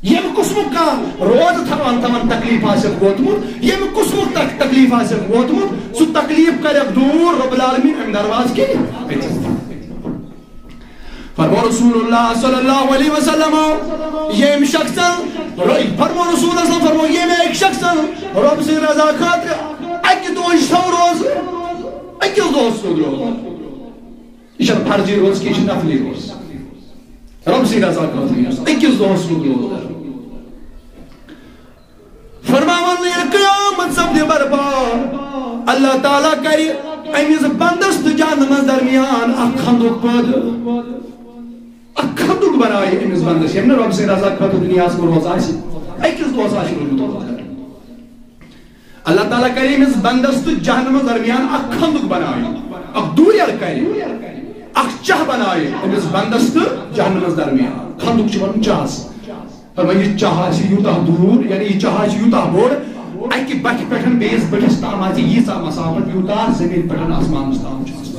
یم قسمک کا روز تھوان تکلیف آسک ووتمت یم قسمک تکلیف آسک ووتمت سو تکلیف کرک دور رب العالمین امی دروازہ کی فرمو رسول اللہ صلی اللہ علیہ وسلم یہ شخص فرمو رسول اللہ صلی اللہ علیہ وسلم فرمو یہ ایک شخص رب سے رضا خاطر اکی دوش تھو روز اکی دوست روز یہ فرضی روز کی نفلی روز رب سے رضا خاطر اکی دوست روز فرماون یہ قیامت سب دے برپا اللہ تعالیٰ کری امیز بندست جہنم درمیان اک خندق پد خندق بنائی امس بندس یم رب سے رضا خاطر دنیا میں روز آسی اکس دوس آسی روزمت اللہ تعالیٰ کری امس بندس تو جہنم درمیان اک خندق بنائی اک دوریل کری اک چاہ بنائی امس بندس تو جہنم درمیان خندق چھ چاہس فرمائی یہ چاہ آسی یوتہ دور یعنی یہ چاہ آسی یوتہ بوڑ اکی بٹ پٹھن بیس بٹھس تام آسی یہ سا مسافت یوتہ زمین پٹھن آسمان مستام چاہس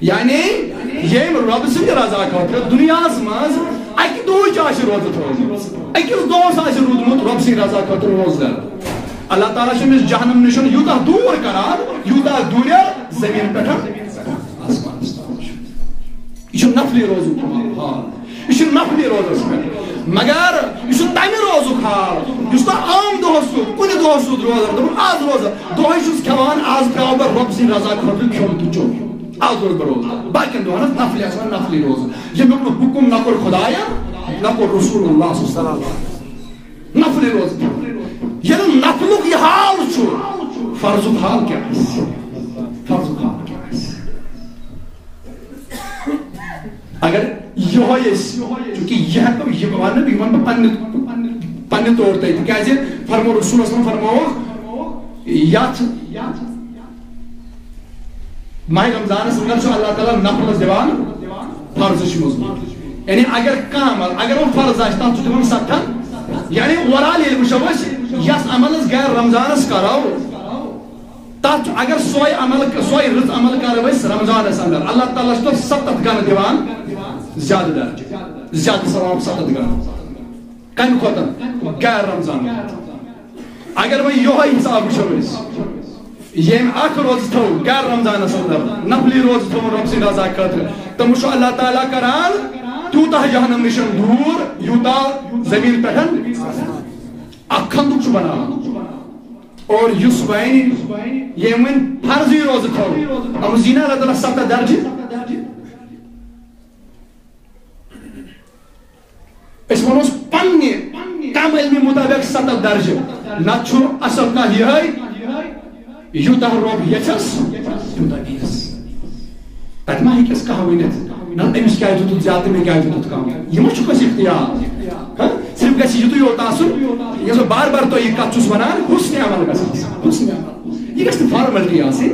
یعنی یہ رب سن رضا خاطر دنیا مز اکی دوچ آسی روز تھوڑمت اکس دوس آسی رودمت رب سن رضا خاطر روزدار اللہ تعالیٰ چھ جہنم نشن یوتہ دور کران یوتہ دوریا زمین پٹھن آسمان مستام یہ نفلی روزک حال یہ نفلی روزس پہ مگر یہ تمہ روزک حال اس عام دہس کن دہس روزان دپن آز روزہ دہس کھوان آز پیو بہ رب سن رضا خاطر کھیون تو چون آز روز بروز باقین دہن نفلی آسان نفلی روز یہ میک حکم نہ کور خدایا نہ کور رسول اللہ صلی اللہ علیہ وسلم نفلی روز یہ نفلک یہ حال چھ فرضک حال کیا فرضک حال کیا اگر یہ چونکہ یہ ون پنہ طور تک کیا فرمو رسول اللہ فرمو یت ماہ رمضانس اندر اللہ تعالیٰ نفلس دیوان فرض مضبوط یعنی اگر کام اگر وہ فرض آس تک دن ستن یعنی اوورال وچو یس عملس غیر رمضانس کرو تک اگر سوئی عمل سوئی رت عمل کرو رمضانس اندر اللہ تعالیٰ 70 گن دیوان زیادہ درجہ زیادہ ثواب 70 گن کم کھوتن غیر رمضان اگر وہ یہ حساب وچو یم اخ روز تھو غیر رمضان اندر نفلی روز تھو رب سن رضا خاطر تم شو اللہ تعالیٰ کران تیوتہ جہنم نشن دور یوتہ زمین پٹھن اک خندق بناوان اور یس وین یم ون فرضی روزہ تھو ام زینا اللہ تعالیٰ 7 درجہ اس ونوس پنہ کم علمی مطابق 7 درجہ نت چھو اصل کھانا یہ یوتہ رب یچس یوتہ دیس تک ما ہیکس کھانا ونت نا امس کیا دیت زیادہ میں کیا دیت کم یہ ما چھو کس اختیار صرف گژھِ یُتُے یوت آسُن ییٚلہِ بہٕ بار بار تۄہہِ یہِ کتھ چھُس وَنان حُسنِ عمل گژھِ آسُن حُسنِ عمل یہِ گژھِ نہٕ فارملٹی آسٕنۍ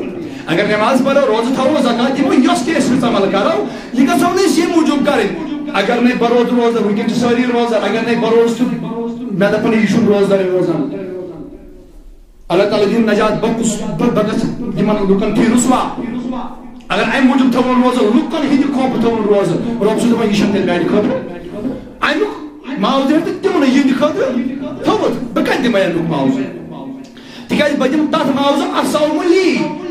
اگر نماز پرو روزٕ تھاوو زکات دِمو یۄس تہِ أسۍ عمل کرو یہِ گژھو نہٕ أسۍ ییٚمہِ موٗجوٗب کَرٕنۍ اگر نَے بروز روزدار وٕنکٮ۪ن چھِ سٲری روزدار اگر نَے بروز تہٕ مےٚ دَپَن یہِ چھُنہٕ روزدار روزان اللہ تعالیٰ دِیِن نجات بہٕ گژھٕ یِمن لُکن تھی رُسوا اگر امہِ موٗجوٗب تھاوُن روزٕ لُکن ہٕنٛدِ خوفہٕ تھاوُن روزٕ رۄب چھُ دَپان یہِ چھَنہٕ تیٚلہِ میانہِ خٲطرٕ امیُک معاوضہ تہٕ تِمن یِہنٛدِ خٲطرٕ تھوٚوُتھ بہٕ کتہِ دِمے امیُک معاوضہ تِکیٛازِ بہٕ دِمہٕ تتھ معاوضہ اصوم لی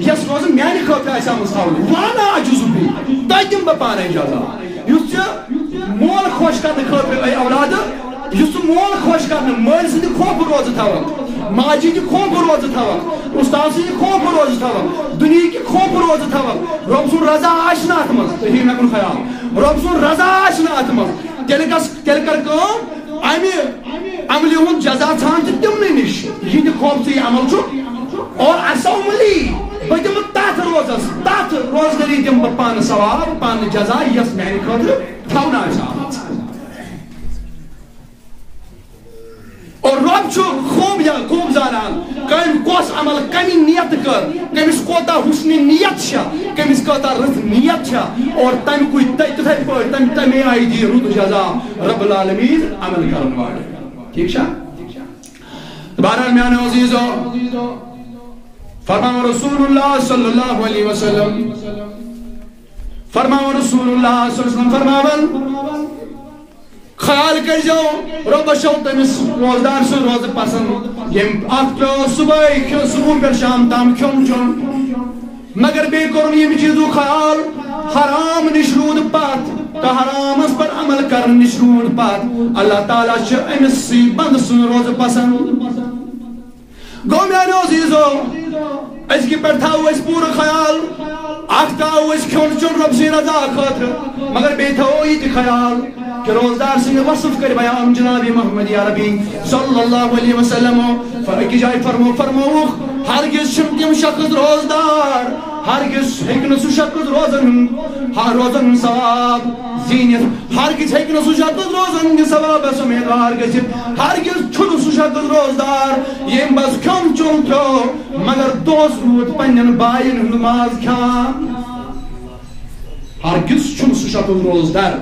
یۄس روزٕ میانہِ خٲطرٕ آسہِ آمٕژ تھاونہٕ وانا اجُز بی تۄہہِ دِمہٕ بہٕ پانے جزا یُس ژٕ مول خۄش کرنہٕ خٲطرٕ اے اولادٕ یُس ژٕ مول خۄش کرنہٕ مٲلۍ سٕنٛدِ خوفہٕ روزٕ تھاوان ماجہِ ہٕنٛدِ خوفہٕ روزٕ تھاوان استاد سٕنٛدِ خوفہٕ روزٕ تھاوان دُنہِکہِ خوفہٕ روزٕ تھاوان رۄب سُنٛد رضا آسہِ نہٕ اتھ منٛز تُہۍ ہیٚیِو مےٚ کُن خیال رۄب سُنٛد رضا آسہِ نہٕ اتھ منٛز تیٚلہِ کر کٲم امہِ عملہِ ہُنٛد جزا ژھان تہِ تِمنٕے نِش یِہنٛدِ خوفہٕ یہِ عمل چھُ اور اصوم لی بہٕ دِمہٕ تتھ روزس تتھ روزگٲری دِمہٕ بہٕ پانہٕ ثواب پانہٕ جزا یۄس میانہِ خٲطرٕ تھاونہٕ آسہِ آمٕژ اور رب چھُ خوب زانان کٔمۍ کۄس عمل کمہِ نیت کٔر کٔمِس کوتاہ حُسنہِ نیت چھےٚ کٔمِس کۭژاہ رٕژ نیت چھےٚ اور تمہِ تِتھے پٲٹھۍ تمے آیہِ دی رُت جزا رب العالمیٖن عمل کرن والٮ۪ن ٹھیٖک چھا بہرحال میانیو عزیٖزو فرماو رسول اللہ صلی اللہ علیہ وسلم فرماو رسول اللہ صلی اللہ علیہ وسلم فرماون خیال کرزو رب شو تمس روزدار سن روز پسند یم اخ پیو صبح پہ شام تام کھیون چون مگر بے کرن یم چیزو خیال حرام نش رود پات تو حرامس پر عمل کرن نش رود پات اللہ تعالیٰ چھ امس سی بند سن روز پسند گو میانو عزیزو اس کی پر تھاو اس پورا خیال اخ تھاو اس کھیون چون رب سی رضا خاطر مگر بے تھاو یہ خیال کہ روزدار سنگ وصف کر بیان جناب محمد عربی صلی اللہ علیہ وسلم فرقی جائے فرمو ہرگز چھن تم شخص روزدار ہرگز ہیکن سو شخص روزن ثواب زینت ہرگز ہیکن سو شخص روزن ثواب سمیدار گژھت ہرگز چھن سو شخص روزدار یم بس کھون چون کھو مگر دوس رود پنن باین نماز کھان ہرگز چھن سو شخص روزدار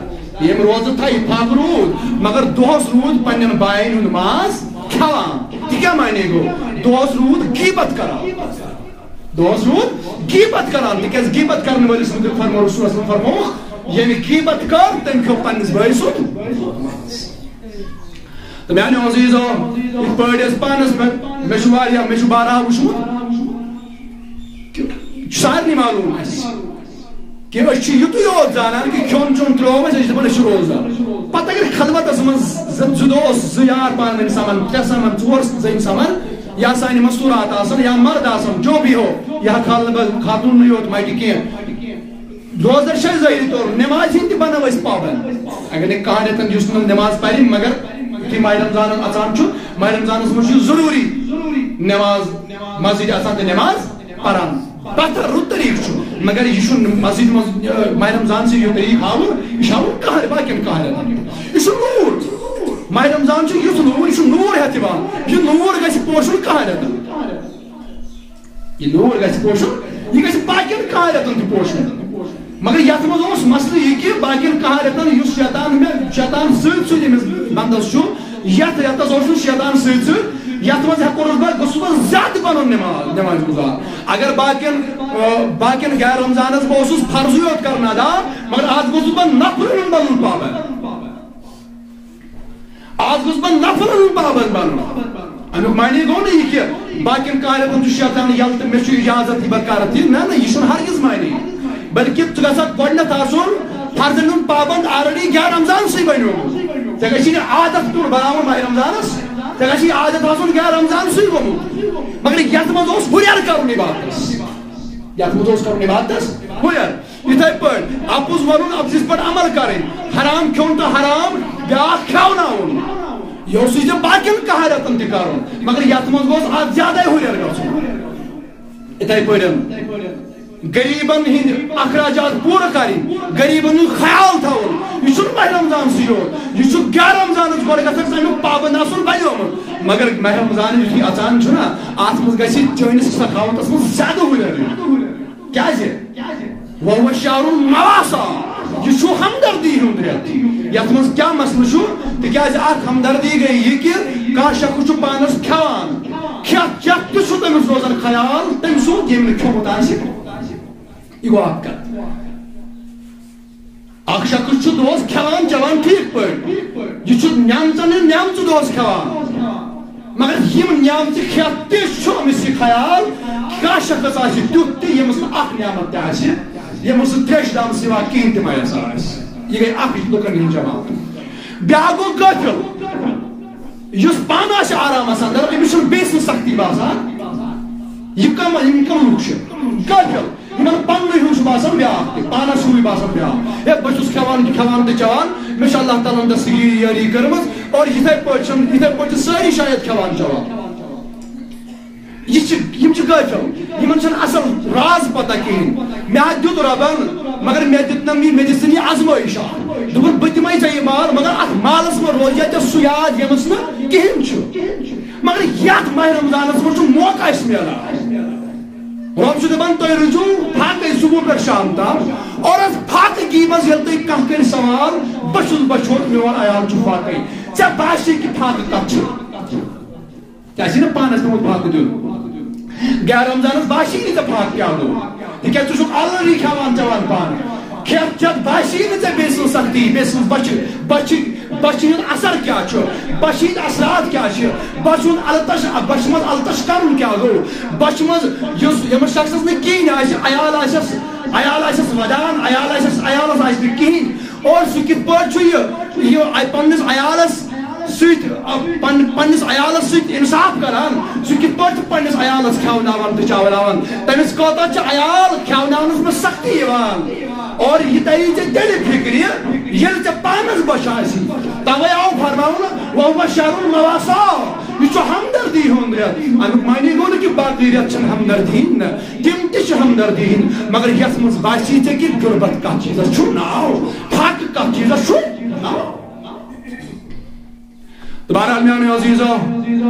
یم روز تھائی پاک رود مگر دوس رود پنن باین نماز کھوان یہ کیا معنی گو دوس رود غیبت کران دوس رود غیبت کران تکیاز غیبت کرنے والس متعلق فرمو رسول اللہ فرمو یعنی غیبت کر تم کھو پنس بھائی سن تو میانیو عزیزو یہ پڑھس پانس میں چھو بارہ وچھمت سارنی معلوم کہ اس یوتو یوت زانان کہ کھیون چون تروو اس دپان اس روزدار پتہ اگر خدمتس من زٕ دوس زٕ یار پانہٕ ؤنۍ سمان ترٛےٚ سمان ژور زٔنۍ سمان یا سانہِ مستورات آسان یا مرد آسان جو بھی ہو یا خاتون نہیں ہوت مائٹی کینٛہہ روزدار چھِ ظٲہری طور نماز ہٕنٛدۍ تہِ بنو أسۍ پابنٛد اگر نہٕ کانٛہہ رٮ۪تن یُس نہٕ نماز پرِ مگر یُتھُے ماہِ رمضان اژان چھُ ماہِ رمضانس منٛز چھُ ضروٗری نماز مسجد آسان تہٕ نماز پران پتہ رُت طریقہ چھُ مگر یہ مسجد مز ماہِ رمضان سے یہ طریقہ ہاؤن یہ ہاؤن کہر باقین کہر یہ نور ماہِ رمضان یُس نور یہ نور ہیتھ یوان یہ نور گژھِ پوشن کہر یہ نور گژھِ پوشن یہ گژھِ باقین کہر تہِ پوشن مگر یتھ منٛز اوس مسلہٕ یہ کہ باقین کہر یُس شیطان سۭتۍ سۭتۍ أمِس بندس چھُ یتھ رٮ۪تس اوس نہٕ شیطان سۭتۍ سۭتۍ یتھ منٛز ہٮ۪کو گوٚژھُس بہٕ زیادٕ بنُن نماز گُزار اگر باقین غیر رمضانس بہٕ اوسُس فرضٕے یوت کران ادا مگر آز گوٚژھُس بہٕ نفلن بنُن پابنٛد آز گوٚژھُس بہٕ نفلن پابنٛد بنُن امیُک معنی گوٚو نہٕ یہِ کہِ باقین کارٮ۪ن چھُ شیطان یلہٕ تہٕ مےٚ چھُ اجازت یہِ بہٕ کرٕ تہِ نہ نہ یہِ چھُنہٕ ہرگز معنی بلکہ ژٕ گژھکھ گۄڈنٮ۪تھ آسُن فرضن ہُنٛد پابنٛد آلریڈی غیر رمضان سٕے بنیومُت ژےٚ گژھی نہٕ عادت پیوٚن بناوُن ماہِ رمضانس ژےٚ عادت آسُن کیٛاہ رمضانسٕے گوٚمُت مگر یتھ منٛز اوس ہُرٮ۪ر کرُن عبادتس یتھ منٛز اوس کرُن عبادتس ہُرٮ۪ر یِتھے پٲٹھۍ اپُز ونُن اپزِس پٮ۪ٹھ عمل کرٕنۍ حرام کھیوٚن تہٕ حرام بیٛاکھ کھیٛاوناوُن یہِ اوسُے ژےٚ باقین کہارتن تہِ کرُن مگر یتھ منٛز گوٚژھ اتھ زیادے ہُرٮ۪ر گژھُن یِتھے پٲٹھۍ غریبن ہٕنٛدۍ اخراجات پوٗرٕ کرٕنۍ غریبن ہُنٛد خیال تھاوُن یہِ چھُنہٕ ماہِ رمضانسٕے یوت یہِ چھُ گیٛاہ رمضانس گۄڈٕ گژھان امیُک پابنٛد آسُن بنیومُت مگر ماہِ رمضان یُتھُے اژان چھُنا اتھ منٛز گژھِ چٲنِس سخاوتس منٛز زیادٕ ہُرٮ۪ر کیٛازِ وَهُوَ شَهْرُ الْمَوَاسَاةِ یہ چھُ ہمدردی ہُنٛد رٮ۪تھ یتھ منٛز کیٛاہ مسلہٕ چھُ تِکیٛازِ اکھ ہمدردی گٔے یہِ کہِ کانٛہہ شخص چھُ پانس کھٮ۪وان کھٮ۪تھ چٮ۪تھ تہِ چھُ تٔمِس روزان خیال تٔمۍ سُنٛد ییٚمۍ نہٕ کھیوٚمُت آسہِ یہِ گوٚو اکھ کتھ اکھ شخص چھُ دۄہس کھٮ۪وان چٮ۪وان ٹھیٖک پٲٹھۍ یہِ چھُ نعمژن ہٕنٛز نعمژٕ دۄہس کھٮ۪وان مگر یِم نعمژٕ کھٮ۪تھ تہِ چھُ أمِس یہِ خیال کانٛہہ شخص آسہِ تیُتھ تہِ ییٚمِس نہٕ اکھ نعمت تہِ آسہِ ییٚمِس نہٕ تریشہِ دامہٕ سِوا کِہیٖنۍ تہِ میسر آسہِ یہِ گٔے اکھ لُکن ہٕنٛز جماعت بیٛاکھ گوٚو غٲفِل یُس پانہٕ آسہِ آرامس انٛدر أمِس چھُنہٕ بیٚیہِ سٕنٛز سختی باسان یِم کم لُکھ چھِ غٲفِل یِمن پننُے ہیوٗ چھُ باسان بیٛاکھ تہِ پانس ہیوٗے باسان بیٛاکھ ہے بہٕ چھُس کھٮ۪وان تہٕ چٮ۪وان مےٚ چھُ اللہ تعالیٰ ہن دستگیٖری یٲری کٔرمٕژ اور یِتھے پٲٹھۍ چھِ سٲری شاید کھٮ۪وان چٮ۪وان یِم چھِ غٲفِل یِمن چھنہٕ اصل راز پتہ کِہیٖنۍ مےٚ دیُت رۄبن مگر مےٚ دِژٕن یہِ آزمٲیش اکھ دوٚپُن بہٕ دِمے ژےٚ یہِ مال مگر اتھ مالس منٛز روزِ ژےٚ سُہ یاد ییٚمِس نہٕ کِہیٖنۍ چھُ مگر یتھ ماہِ رمضانس منٛز چھُ موقعہٕ اسہِ میلان رۄب چھُ دپان تُہۍ روٗزِو فاقے صبح پٮ۪ٹھ شام تام اور اتھ فاقگی منٛز ییٚلہِ تُہۍ کانٛہہ کٔرِ سوال بہٕ چھُس بچوت میون عیال چھُ فاقے ژےٚ باسہِ کہِ فاقہٕ کتھ چھُ ژےٚ آسی نہٕ پانس پیوٚمُت فاقہٕ دیُن غیر رمضانس باسی نہٕ ژےٚ فاقہٕ کیٛاہ گوٚو تِکیٛازِ ژٕ چھُکھ آلریڈی کھٮ۪وان چٮ۪وان پانہٕ کھٮ۪تھ چٮ۪تھ باسی نہٕ ژےٚ بیٚیہِ سٕنٛز سختی بیٚیہِ سٕنٛز بچہِ ہُنٛد اثر کیٛاہ چھُ بچہِ ہٕنٛدۍ اثرات کیٛاہ چھِ بچہِ ہُنٛد بچہِ منٛز التش کرُن کیٛاہ گوٚو بچہِ منٛز ییٚمِس شخصس نہٕ کِہیٖنۍ آسہِ عیال آسٮ۪س ودان عیالس آسہِ نہٕ کِہیٖنۍ اور سُہ کِتھ پٲٹھۍ چھُ یہِ پننِس عیالس سۭتۍ انصاف کران سُہ کِتھ پٲٹھۍ چھُ پننِس عیالس کھٮ۪وناوان تہٕ چاوناوان تٔمِس کوتاہ چھِ عیال کھٮ۪وناونس منٛز سختی یِوان اور یہِ تری ژےٚ تیٚلہِ فِکرِ ییٚلہِ ژےٚ پانس بچہِ آسہِ توے آو فرماونہٕ وَهُوَ شَهْرُ الْمَوَاسَاةِ یہِ چھُ ہمدردی ہُنٛد رٮ۪تھ امیُک معنی گوٚو نہٕ کہِ باقٕے رٮ۪تھ چھِنہٕ ہمدردی ہِنٛدۍ نہٕ تِم تہِ چھِ ہمدردی ہِنٛدۍ مگر یتھ منٛز باسی ژےٚ کہِ غُربت کتھ چیٖزس چھُ ناو فاقہٕ کتھ چیٖزس چھُ ناو بہرحال میانو عزیزو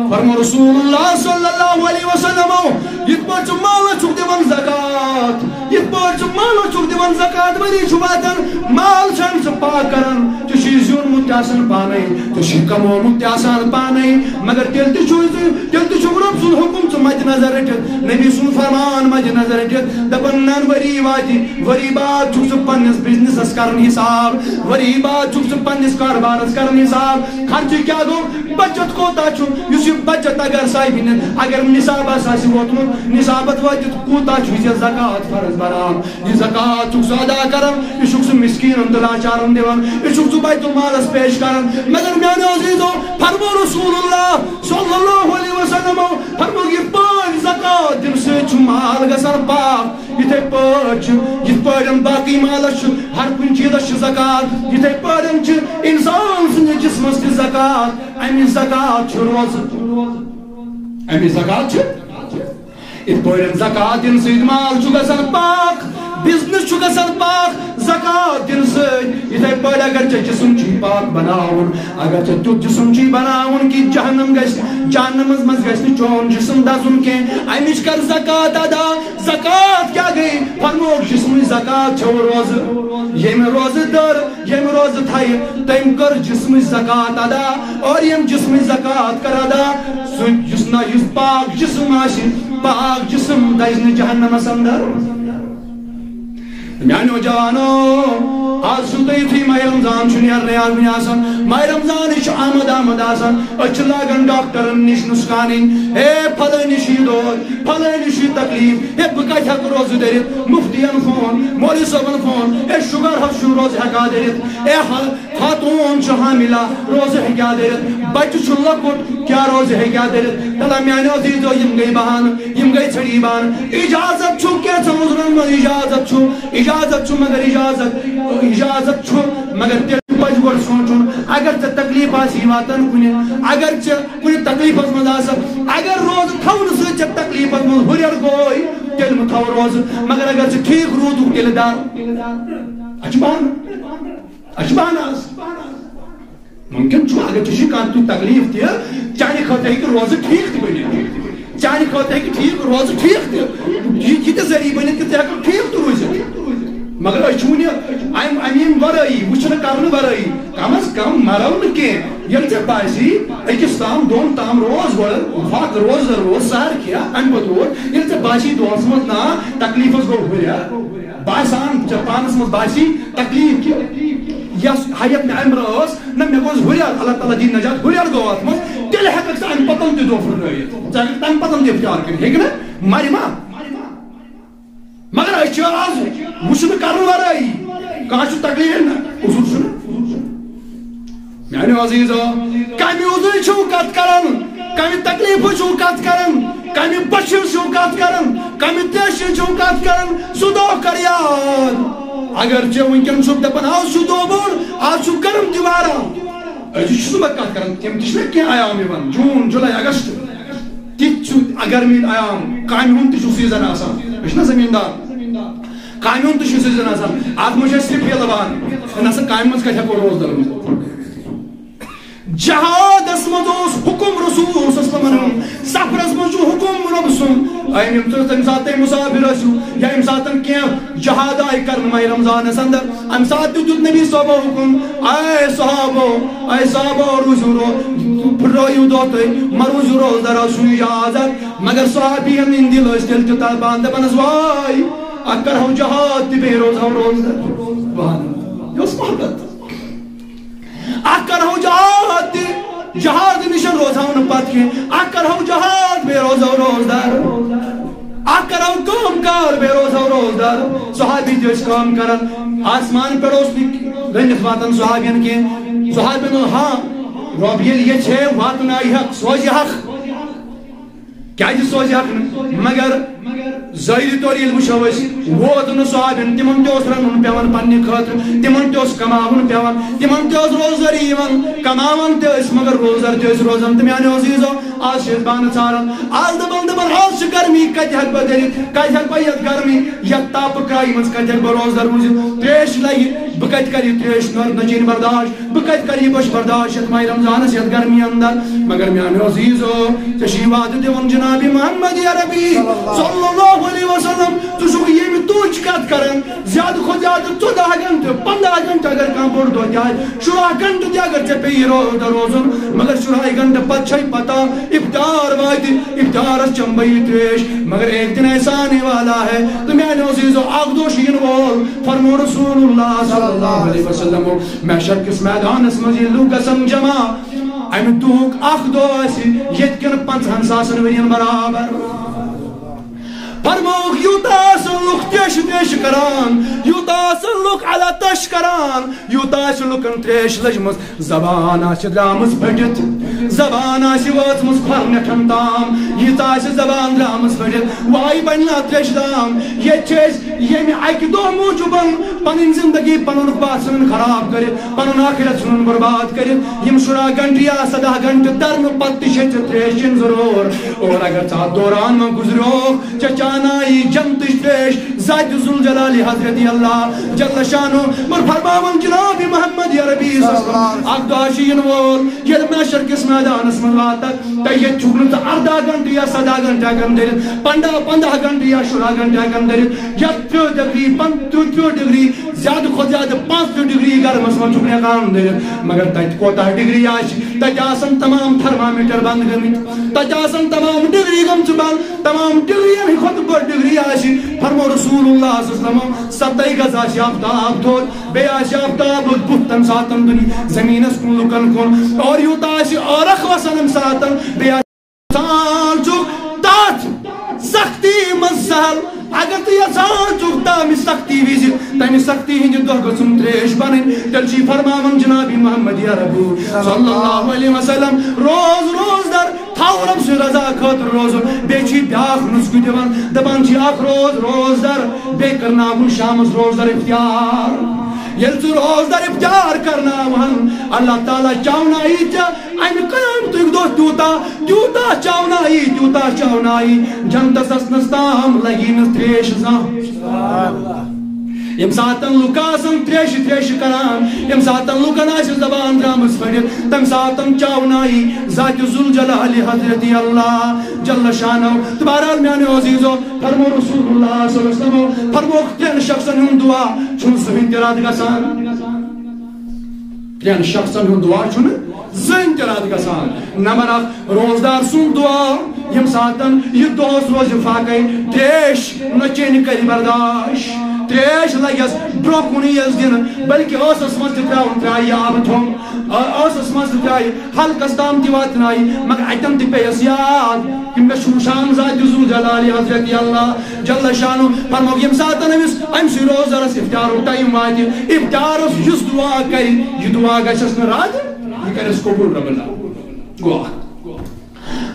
فرمو رسول اللہ صلی اللہ علیہ وسلم یِتھ پٲٹھۍ ژٕ مالس چھُکھ دِوان زکات یِتھ پٲٹھۍ ژٕ مالس چھُکھ دِوان زکات ؤری چھُ واتان مال چھُنہٕ ژٕ پاک کران ژےٚ چھُے زیوٗنمُت تہِ آسان پانے ژےٚ چھُے کمومُت تہِ آسان پانے مگر تیٚلہِ تہِ چھُکھ رۄب سُنٛد حُکم ژٕ مدِ نظر رٔٹِتھ نبی سُنٛد فرمان مدِ نظر رٔٹِتھ دپان نن ؤری واتہِ ؤری بعد چھُکھ ژٕ پننِس بِزنِسس کران حساب ؤری بعد چھُکھ ژٕ پننِس کاربارس کران حساب خرچہٕ کیٛاہ گوٚو بچت کوتاہ چھُ یُس یہِ بچت اگر صاحبہِ اگر نصابس آسہِ ووتمُت نصابت وٲتِتھ کوٗتاہ چھُ ژےٚ زکات فرض بران یہِ زکات چھُکھ ژٕ ادا کران یہِ چھُکھ ژٕ مسکیٖنن تہٕ لاچارن دِوان یہِ چھُکھ ژٕ بیت المالس پیش کران مگر میانیو عزیزو فرمو رسول اللہ صلی اللہ علیہ وسلم فرمو یِتھ پٲٹھۍ زکات دِنہٕ سۭتۍ چھُ مال گژھان پاک یِتھے پٲٹھۍ باقٕے مالس چھُ ہر کُنہِ چیٖزس چھِ زکات یِتھے پٲٹھۍ چھِ انسان سٕنٛدِس جسمس تہِ زکات امِچ زکات چھُ روزٕ امِچ زکات چھِ یِتھ پٲٹھۍ زکات دِنہٕ سۭتۍ مال چھُ گژھان پاک بِزنِس چھُ گژھان پاک زکات دِنہٕ سۭتۍ یِتھے پٲٹھۍ اگر ژےٚ جسم چھُے پاک بناوُن اگر ژےٚ تیُتھ جسم چھُے بناوُن کہِ جہنمس منٛز گژھِ نہٕ چون جسم دزُن کینٛہہ امِچ کر زکات ادا زکات کیٛاہ گٔے فرموکھ جسمٕچ زکات چھو روزٕ ییٚمہِ روزٕ دٔر ییٚمہِ روزٕ تھایہِ تٔمۍ کٔر جسمٕچ زکات ادا اور ییٚمہِ جسمٕچ زکات کر ادا سُہ یُس پاک جسم آسہِ پاک جسم دزِ نہٕ جہنمس اندر میانیو جوانو آز چھُو تُہۍ یُتھُے ماہِ رمضان چھُ نیرنٕے آمٕتۍ آسان ماہِ رمضانٕے چھُ آمد آسان أسۍ چھِ لاگان ڈاکٹرن نِش نُسکانٕنۍ ہے پھلٲنِس چھُ یہِ دود پھلٲنِس چھُ یہِ تکلیٖف ہے بہٕ کتہِ ہٮ۪کہٕ روزٕ دٔرِتھ مُفتِین فون مولوی صٲبن فون ہے شُگر حظ چھُ روزٕ ہٮ۪کان دٔرِتھ خاتون حاملہ روزہ ہیکیا دٔرِتھ بچہ چھُ لۄکُٹ کیٛاہ روزہ ہیکیا دٔرِتھ تلا میانیو عزیزو یم گٔے بہانہٕ یم گٔے ژھٔری بہانہٕ اجازت چھُ کینٛژن عذرن منٛز اجازت چھُ مگر اجازت چھُ مگر تیٚلہِ پزِ گۄڈٕ سونٛچُن اگر ژےٚ تکلیٖف آسی واتان کُنہِ اگر ژےٚ کُنہِ تکلیٖفس منٛز آسکھ اگر روزٕ تھاونہٕ سۭتۍ ژےٚ تکلیٖفس منٛز ہُرٮ۪ر گوے تیٚلہِ مہٕ تھاو روزٕ مگر اگر ژٕ ٹھیٖک روٗدُکھ تیٚلہِ در اَسہِ چھُ بہانہٕ آز ممکن چھُ اگر ژےٚ چھُے کانٛہہ تیُتھ تکلیٖف تہِ چانہِ خٲطرٕ ہیٚکہِ روزٕ ٹھیٖک تہِ بٔنِتھ چانہِ خٲطرٕ ہیٚکہِ ٹھیٖک روزٕ ٹھیٖک تہِ یہِ تہِ ذٔریعہٕ بٔنِتھ کہِ ژٕ ہیٚککھ ٹھیٖک تہِ روٗزِتھ مگر أسۍ چھِ وُنہِ اَمہِ ورٲیی وٕچھنہٕ کرنہٕ ورٲیی کم از کم مرو نہٕ کینٛہہ ییٚلہِ ژےٚ باسی أکِس تام دۄن تام روز گۄڈٕ وق روزدر روز سہر کینٛہہ اَمہِ پتہٕ روز ییٚلہِ ژےٚ باسی دۄہس منٛز نا تکلیٖفس گوٚو ہُرٮ۪ر باسان ژےٚ پانس منٛز باسی تکلیٖف کہِ یۄس حیت مےٚ امہِ برٛونٛہہ ٲس نہ مےٚ گوٚژھ ہُرٮ۪ر اللہ تعالیٰ دِیِن نجات ہُرٮ۪ر گوٚو اتھ منٛز تیٚلہِ ہٮ۪ککھ ژٕ امہِ پتہٕ تہِ دۄہ پھٕٹرٲوِتھ ژٕ ہٮ۪ککھ تمہِ پتہٕ تہِ اختیار کٔرِتھ ہیٚکہِ نہ مرِ ما مگر أسۍ چھِ آز وٕچھنہٕ کرنہٕ ورٲیی کانٛہہ چھُ تکلیٖف نہ عذر چھُنہٕ میانیو عزیزو کمہِ عذرٕ چھِو کتھ کران کمہِ تکلیٖفہٕ چھِو کتھ کران کمہِ بچھِ چھِو کتھ کران کمہِ تیشہِ چھِو کتھ کران سُہ دۄہ کر یاد اگر ژےٚ وٕنکٮ۪ن چھُکھ دپان آز چھُ دۄہ بوٚڑ آز چھُ گرم تہِ واران أزِچ چھُس نہٕ بہٕ کتھ کران تِم تہِ چھِ مےٚ کینٛہہ عیام یِوان جوٗن جُلاے اگست تِتہِ چھُ گرمی عیام کامہِ ہُنٛد تہِ چھُ سیٖزن آسان أسۍ چھِنہ زٔمیٖندار کامہِ ہُنٛد تہِ چھُ سیٖزن آسان اتھ منٛز چھِ أسۍ صرف ییٚلہٕ وان نسا کامہِ منٛز کتہِ ہٮ۪کو روزدر روٗزِتھ جہادس منٛز اوس حُکُم رسوٗل صلی اللہ علیہ وسلم سفرس منٛز چھُ حُکُم رۄب سُنٛد تمہِ ساتہٕ تُہۍ مُسافِر ٲسِو یا ییٚمہِ ساتہٕ کینٛہہ جہاد آیہِ کرنہٕ ماہِ رمضانس انٛدر امہِ ساتہٕ تہِ دیُت نبی صٲبو حُکُم اے صحابو روٗزِو پھٕٹرٲیِو دۄہ تُہۍ مہ روٗزِو روزدر آسُو اجازت مگر صحابین ہٕنٛدۍ دِل ٲسۍ تیٚلہِ تہِ تلبان دپان ٲسۍ واے اکھ کرہو جہاد تہِ بیٚیہِ روزہو روزدر یہِ اوس محبت اکھ کرہو جہاد تہِ جہاد نِش روزہو نہٕ پتہٕ کینٛہہ اکھ کرہو جہاد بیٚیہِ روزہو روزدر اکھ کرہو کٲم کار بیٚیہِ روزہو روزدر صحابی تہِ ٲسۍ کٲم کران آسمان پٮ۪ٹھ اوس نہٕ رٔنِتھ واتان صحابین کینٛہہ صحابین ہاں رۄب ییٚلہِ یژھِ واتنایہِ حق سوزِ حق کیٛازِ سوزِ حق نہٕ مگر ظٲہری طور ییٚلہِ وٕچھو أسۍ ووت نہٕ صحابین تِمن تہِ اوس رنُن پیوان پننہِ خٲطرٕ تِمن تہِ اوس کماوُن پیوان تِمن تہِ اوس روزدری یِوان کماوان تہِ ٲسۍ مگر روزدر تہِ ٲسۍ روزان تہٕ میانیو عزیزو آز چھِ أسۍ بانہٕ ژھاران آز دپان آز چھِ گرمی کتہِ ہٮ۪کہٕ بہٕ دٔرِتھ کتہِ ہٮ۪کہٕ بہٕ یتھ گرمی یتھ تاپہٕ کرٛایہِ منٛز کتہِ ہٮ۪کہٕ بہٕ روزدر روٗزِتھ تریش لگہِ بہٕ کتہِ کرٕ یہِ تریش نچیٖن برداشت بہٕ کتہِ کرٕ یہِ بٔچھ برداشت یتھ ماہِ رمضانس یتھ گرمی انٛدر مگر میانیو عزیزو ژےٚ چھُے وعدٕ دِوان جناب محمد عربی صلی اللہ علیہ وسلم ژٕ چھُکھ ییٚمہِ توچ کتھ کران زیادٕ کھۄتہٕ زیادٕ 14 گنٹہٕ 15 گنٹہٕ اگر کانٛہہ بوٚڑ دۄہ تہِ آسہِ 16 گنٹہٕ تہِ اگر ژےٚ پیٚیہِ روزدر روزُن مگر 16 گنٹہٕ پتہٕ چھے پتہ افطار واتہِ افطارس چمہٕ بہٕ یہِ تریش مگر ایک دن ایسا آنے والا ہے تہٕ میانیو عزیزو اکھ دۄہ چھُ یِنہٕ وول فرمو رسول اللہ صلی اللہ علیہ وسلم محشر کِس میدانس منٛز ییٚلہِ لوٗکھ گژھن جمع امہِ دۄہُک اکھ دۄہ آسہِ ییٚتہِ کٮ۪ن 50,000 ؤرین برابر فرمووُکھ یوٗتاہ آسن لُکھ تیشہِ تیشہِ کران یوٗتاہ آسن لُکھ اللہ تش کران یوٗتاہ آسہِ لُکن تریش لٔجمٕژ زبان آسہِ درٛامٕژ پھٔٹِتھ زبان آسہِ وٲژمٕژ کھۄرنٮ۪ٹھن تام ییٖژاہ آسہِ زبان درٛامٕژ پھٔٹِتھ وایہِ بنہِ نا تریشہِ تام ییٚتہِ چھِ أسۍ ییٚمہِ اکہِ دۄہ موٗجوٗب پنٕنۍ زندگی پنُن پتھ ژھٕنُن خراب کٔرِتھ پنُن آخرت ژھٕنُن برباد کٔرِتھ یِم 16 گنٹہٕ یا 17 گنٹہٕ ترنہٕ پتہٕ تہِ چھے ژےٚ تریش چیٚنۍ ضروٗر اور اگر ژٕ اتھ دوران وۄنۍ گُزریوکھ ژےٚ چانایی جنتٕچ تریش ذاتِ ذوالجلالِ حضرت اللہ جل شانو اور فرماوان جناب محمد عربی اکھ دۄہ چھُ یِنہٕ وول ییٚلہِ محشر کِس میدانس منٛز واتکھ تۄہہِ ییٚتہِ چھُکھ نہٕ ژٕ 18 گنٹہٕ یا 17 گنٹہٕ ہٮ۪کان دٔرِتھ 15 گنٹہٕ یا 16 گنٹہٕ ہٮ۪کان دٔرِتھ یتھ 30 ڈگری 35 ڈگری زیادٕ کھۄتہٕ زیادٕ 35 ڈگری گرمس منٛز چھُکھ نہٕ ہٮ۪کان دٔرِتھ مگر تتہِ کوتاہ ڈگری آسہِ تتہِ آسن تمام تھرمامیٖٹر بنٛد گٔمٕتۍ تتہِ آسن تمام ڈگری گٔمژٕ بنٛد تمام ڈگرین کھۄتہٕ بٔڑ ڈگری آسہِ فرمو رسول اللہ صلی اللہ علیہ وسلم 70 گز آسہِ آفتاب تھوٚد بیٚیہِ آسہِ آفتاب بُتھ تمہِ ساتہٕ زٔمیٖنس کُن لُکن کُن اور یوٗتاہ آسہِ ٲرکھ وسان امہِ ساتہٕ بیٚیہِ آسہِ چھُکھ تتھ سختی منٛز سہل اگر تو یژھان چھکھ تمہِ سختی وِزِ تمہِ سختی ہٕنٛدِ دۄہ گژھُن تریش بنٕنۍ تیٚلہِ چھِ فرماوان جناب محمد عربی صلی اللہ علیہ وسلم روز در تھاو رب سٕنٛز رضا خٲطرٕ روزُن بیٚیہِ چھِ بیٛاکھ نُسخہٕ دِوان دپان چھِ اکھ روز در بیٚیہِ کرناوُن شامس روز در اختیار ییٚلہِ ژٕ روز در اختیار کرناوہن اللہ تعالیٰ چاونایی ژےٚ امہِ قیامتُک دۄہ تیوٗتاہ چاونایی جنتس اژنس تام لگی نہٕ تریش زانٛہہ یم ساتن لوک آسن تریش کران یم ساتن لوکن آسہِ زبان درامٕژ پھٔٹِتھ تمہِ ساتن چاونایی ذاتِ ذوالجلال حضرت اللہ جل شانو تہٕ بہرحال میانیو عزیزو فرمو رسول اللہ صلی اللہ علیہ وسلم فرموکھ ترٛٮ۪ن شخصن ہُنٛد دعا چھُنہٕ زٕہٕنۍ تہِ رد گژھان ترٛٮ۪ن شخصن ہُنٛد دعا چھُنہٕ زٕہٕنۍ تہِ رد گژھان نمبر اکھ روزدار سُنٛد دعا یم ساتن یہِ دۄہس روزِ فاقے تریش نہٕ چیٚنہِ کرِ برداش تریش لگس برونٛہہ کُن یِیَس دِنہٕ بلکہِ ٲسس منٛز تہِ ترٛایہِ آبہٕ تھوٚنٛگ ٲسس منٛز تہِ ترٛایہِ حلقس تام تہِ واتنایہِ مگر اتٮ۪ن تہِ پیٚیس یاد کہ مےٚ چھُ وٕچھان ذاتِ ذوالجلال حضرت اللہ جل شانو فرموکھ ییٚمہِ ساتن أمِس أمۍ سٕے روزدارس افتارُک ٹایم واتہِ افتارس یُس دعا کرِ یہِ دعا گژھٮ۪س نہٕ رد یہِ کرٮ۪س قبوٗل رب اللہ گوٚو اکھ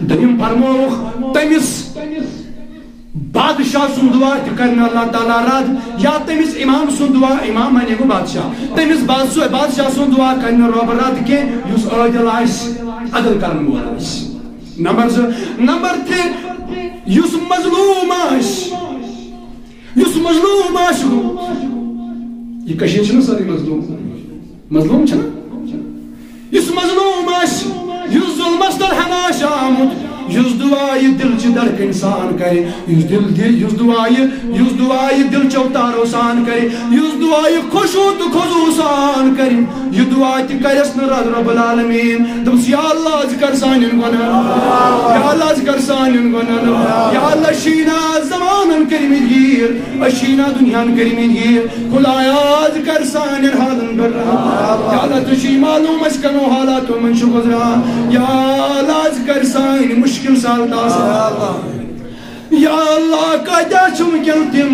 دوٚیِم فرموکھ تٔمِس بادشاہ سُنٛد دعا تہِ کر نہٕ اللہ تعالیٰ رد یا تٔمِس امام سُنٛد دعا امام معنی گوٚو بادشاہ تٔمِس بادشاہ سُنٛد دعا کر نہٕ رۄب رد کینٛہہ یُس عٲدِل آسہِ عدل کرن وول آسہِ نمبر زٕ نمبر ترٛےٚ یُس مظلوٗم آسہِ یہِ کٔشیٖر چھِنہٕ سٲرٕے مظلوٗم چھِنہٕ یُس مظلوٗم آسہِ یُس ظُلمس تلہن آسہِ آمُت یُس دعا یہِ دِلچہِ دڑکن سان کرِ یُس دعا یہِ دِلچو تارو سان کرِ یُس دعا یہِ خۄشوٗع تہٕ خضوٗع سان کرِ یہِ دعا تہِ کرٮ۪س نہٕ رد رب العالمیٖن دوٚپُس یا اللہ ژٕ کر سانٮ۪ن گۄنہن یا اللہ ژٕ کر سانٮ۪ن گۄنہن یا اللہ شیٖنا زمانن کٔرمٕتۍ گیٖر أشیٖنا دُنیاہن کٔرمٕتۍ گیٖر خدایا ژٕ کر سانٮ۪ن حالن پٮ۪ٹھ رحم یا اللہ ژےٚ چھُے معلوٗم أسۍ کمو حالاتو منٛز چھُ گُزران یا اللہ ژٕ کر سانہِ مشکل سالت یا اللہ کتیٛاہ چھِ وٕنکٮ۪ن تِم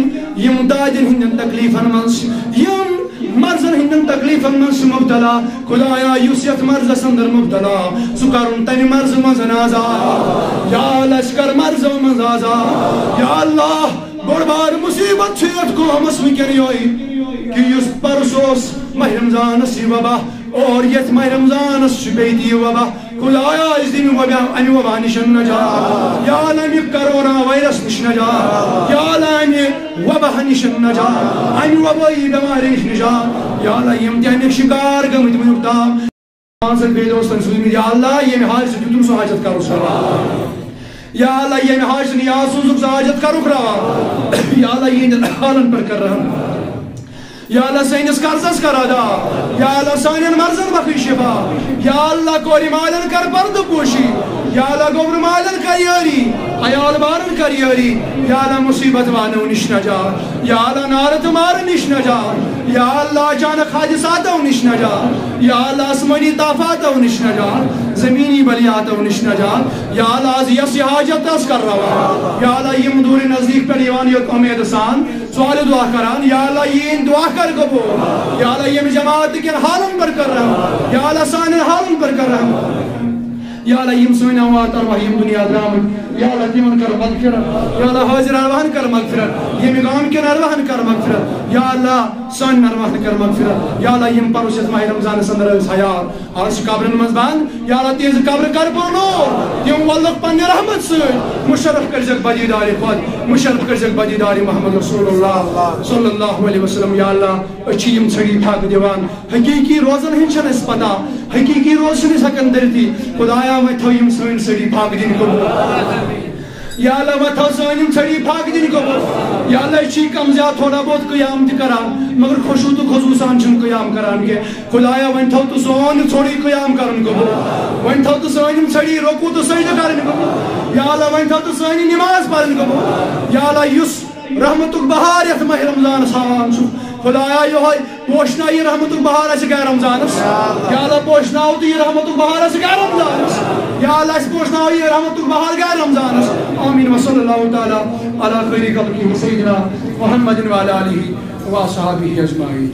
یِم دادٮ۪ن ہٕنٛدٮ۪ن تکلیٖفن منٛز یِم مرضن ہٕنٛدٮ۪ن تکلیٖفن منٛز چھِ مبتلا خدایا یُس یتھ مرضس انٛدر مبتلا سُہ کرُن تمہِ مرضہٕ منٛز آزاد یا اللہ ژٕ کر مرضو منٛز آزاد یا اللہ بوٚڑ بارٕ مُصیبت چھُ یتھ قومس وٕنکٮ۪ن یِہوٚے کہ یُس پرُس اوس ماہِ رمضانس یہِ وبا اور یتھ ماہِ رمضانس چھُ بیٚیہِ تہِ یہِ وبا خدایا أسۍ دِمہِ امہِ وبا نِش نجات یا اللہ امہِ کرونا وایرس نِش نجات یا اللہ امہِ وبا نِش نجات امہِ وبٲیی بٮ۪مارِ نِش نجات یا اللہ یِم تہِ امیُک شِکار گٔمٕتۍ وٕنیُک تام بیٚیہِ دوستن سوٗزمٕتۍ یا اللہ ییٚمہِ حاجتہٕ دیُتُن سُہ حاجت کرُس روا یا اللہ ییٚمہِ حاجتہٕ نیاز سوٗزُکھ سُہ حاجت کرُکھ روا یا اللہ یِہنٛدٮ۪ن حالن پٮ۪ٹھ کر رحم یا اللہ سٲنِس قرضس کر ادا یا اللہ سانٮ۪ن مرضن بخش شفا یا اللہ کورِ مالٮ۪ن کر پردٕ پوشی یا اللہ گوبرٕ مالٮ۪ن کر یٲری عیال بارن کر یٲری یا اللہ مصیبت والو نِش نجات یا اللہ نارٕ تہٕ مارٕ نِش نجات یا اللہ اچانک حادثاتو نِش نجات یا اللہ آسمٲنی طاقاتو نِش نجات زمیٖنی بلیاتو نِش نجات یا اللہ آز یۄس یہِ حاجت ٲس کر روا یا اللہ یِم دوٗرِ نزدیٖک پٮ۪ٹھ یِوان یوٚت اُمید سان سوالہِ دعا کران یا اللہ یِہِنٛدۍ دعا کر قبوٗل یا اللہ ییٚمہِ جماعت کٮ۪ن حالن پٮ۪ٹھ کر رحم یا اللہ سانٮ۪ن حالن پٮ۪ٹھ کر رحم یا اللہ یِم سٲنۍ اموات ارواح یِم دُنیا درٛامٕتۍ یا اللہ تِمن کر مغفرت یا اللہ حٲضِر ارواحن کر مغفرت ییٚمہِ گام کٮ۪ن ارواحن کر مغفرت یا اللہ سانٮ۪ن ارواحن کر مغفرت یا اللہ یِم پرُس یتھ ماہِ رمضانس انٛدر ٲسۍ حیات آز چھِ قبرن منٛز بنٛد یا اللہ تِہنٛزٕ قبرٕ کر پرنور تِم ولکھ پننہِ رحمت سۭتۍ مُشرف کٔرزٮ۪کھ بدیٖدارِ خۄد مُشرف کٔرزٮ۪کھ بدیٖدارِ محمد رسول اللہ صلی اللہ علیہ وسلم یا اللہ أسۍ چھِ یِم ژھٔڑی پھاکہٕ دِوان حقیٖقی روزن ہٕنٛدۍ چھنہٕ اَسہِ پتہ حقیٖقی روز چھِنہٕ أسۍ ہٮ۪کان دٔرتھٕے خدایا وۄنۍ تھٲو یِم سٲنۍ ژھٔڑی پھاکہٕ دِنۍ قبوٗل یا اللہ وۄنۍ تھاو سٲنۍ یِم ژھٔڑی پھاکہٕ دِنۍ قبوٗل یا اللہ أسۍ چھِ کم زیادٕ تھوڑا بہت قیام تہِ کران مگر خۄشوٗع تہٕ خضوٗع سان چھِنہٕ قیام کران کینٛہہ خدایا وۄنۍ تھاو تہٕ سون یہِ ژھوٚرُے قیام کرُن قبوٗل وۄنۍ تھاو تہٕ سٲنۍ یِم ژھٔڑی رۄکوٗع تہٕ سجدٕ کرٕنۍ قبوٗل یا اللہ وۄنۍ تھاو تہٕ سٲنۍ یہِ نٮ۪ماز پرٕنۍ قبوٗل یا اللہ یُس رحمتُک بہار یتھ ماہِ رمضانس ہاوان چھُ خدایا یِہوٚے پوشناو یہِ رحمتُک بہار اَسہِ گٔے رمضانس یا اللہ پوشناو تہٕ یہِ رحمتُک بہار اَسہِ گٔے رمضانس یا اللہ اس پوچھنا ہوئی رحمت بحال گئے رمضان آمین وصلی اللہ تعالی علی خیر خلقہ سیدنا محمد وعلی آلہ وصحبہ اجمعین.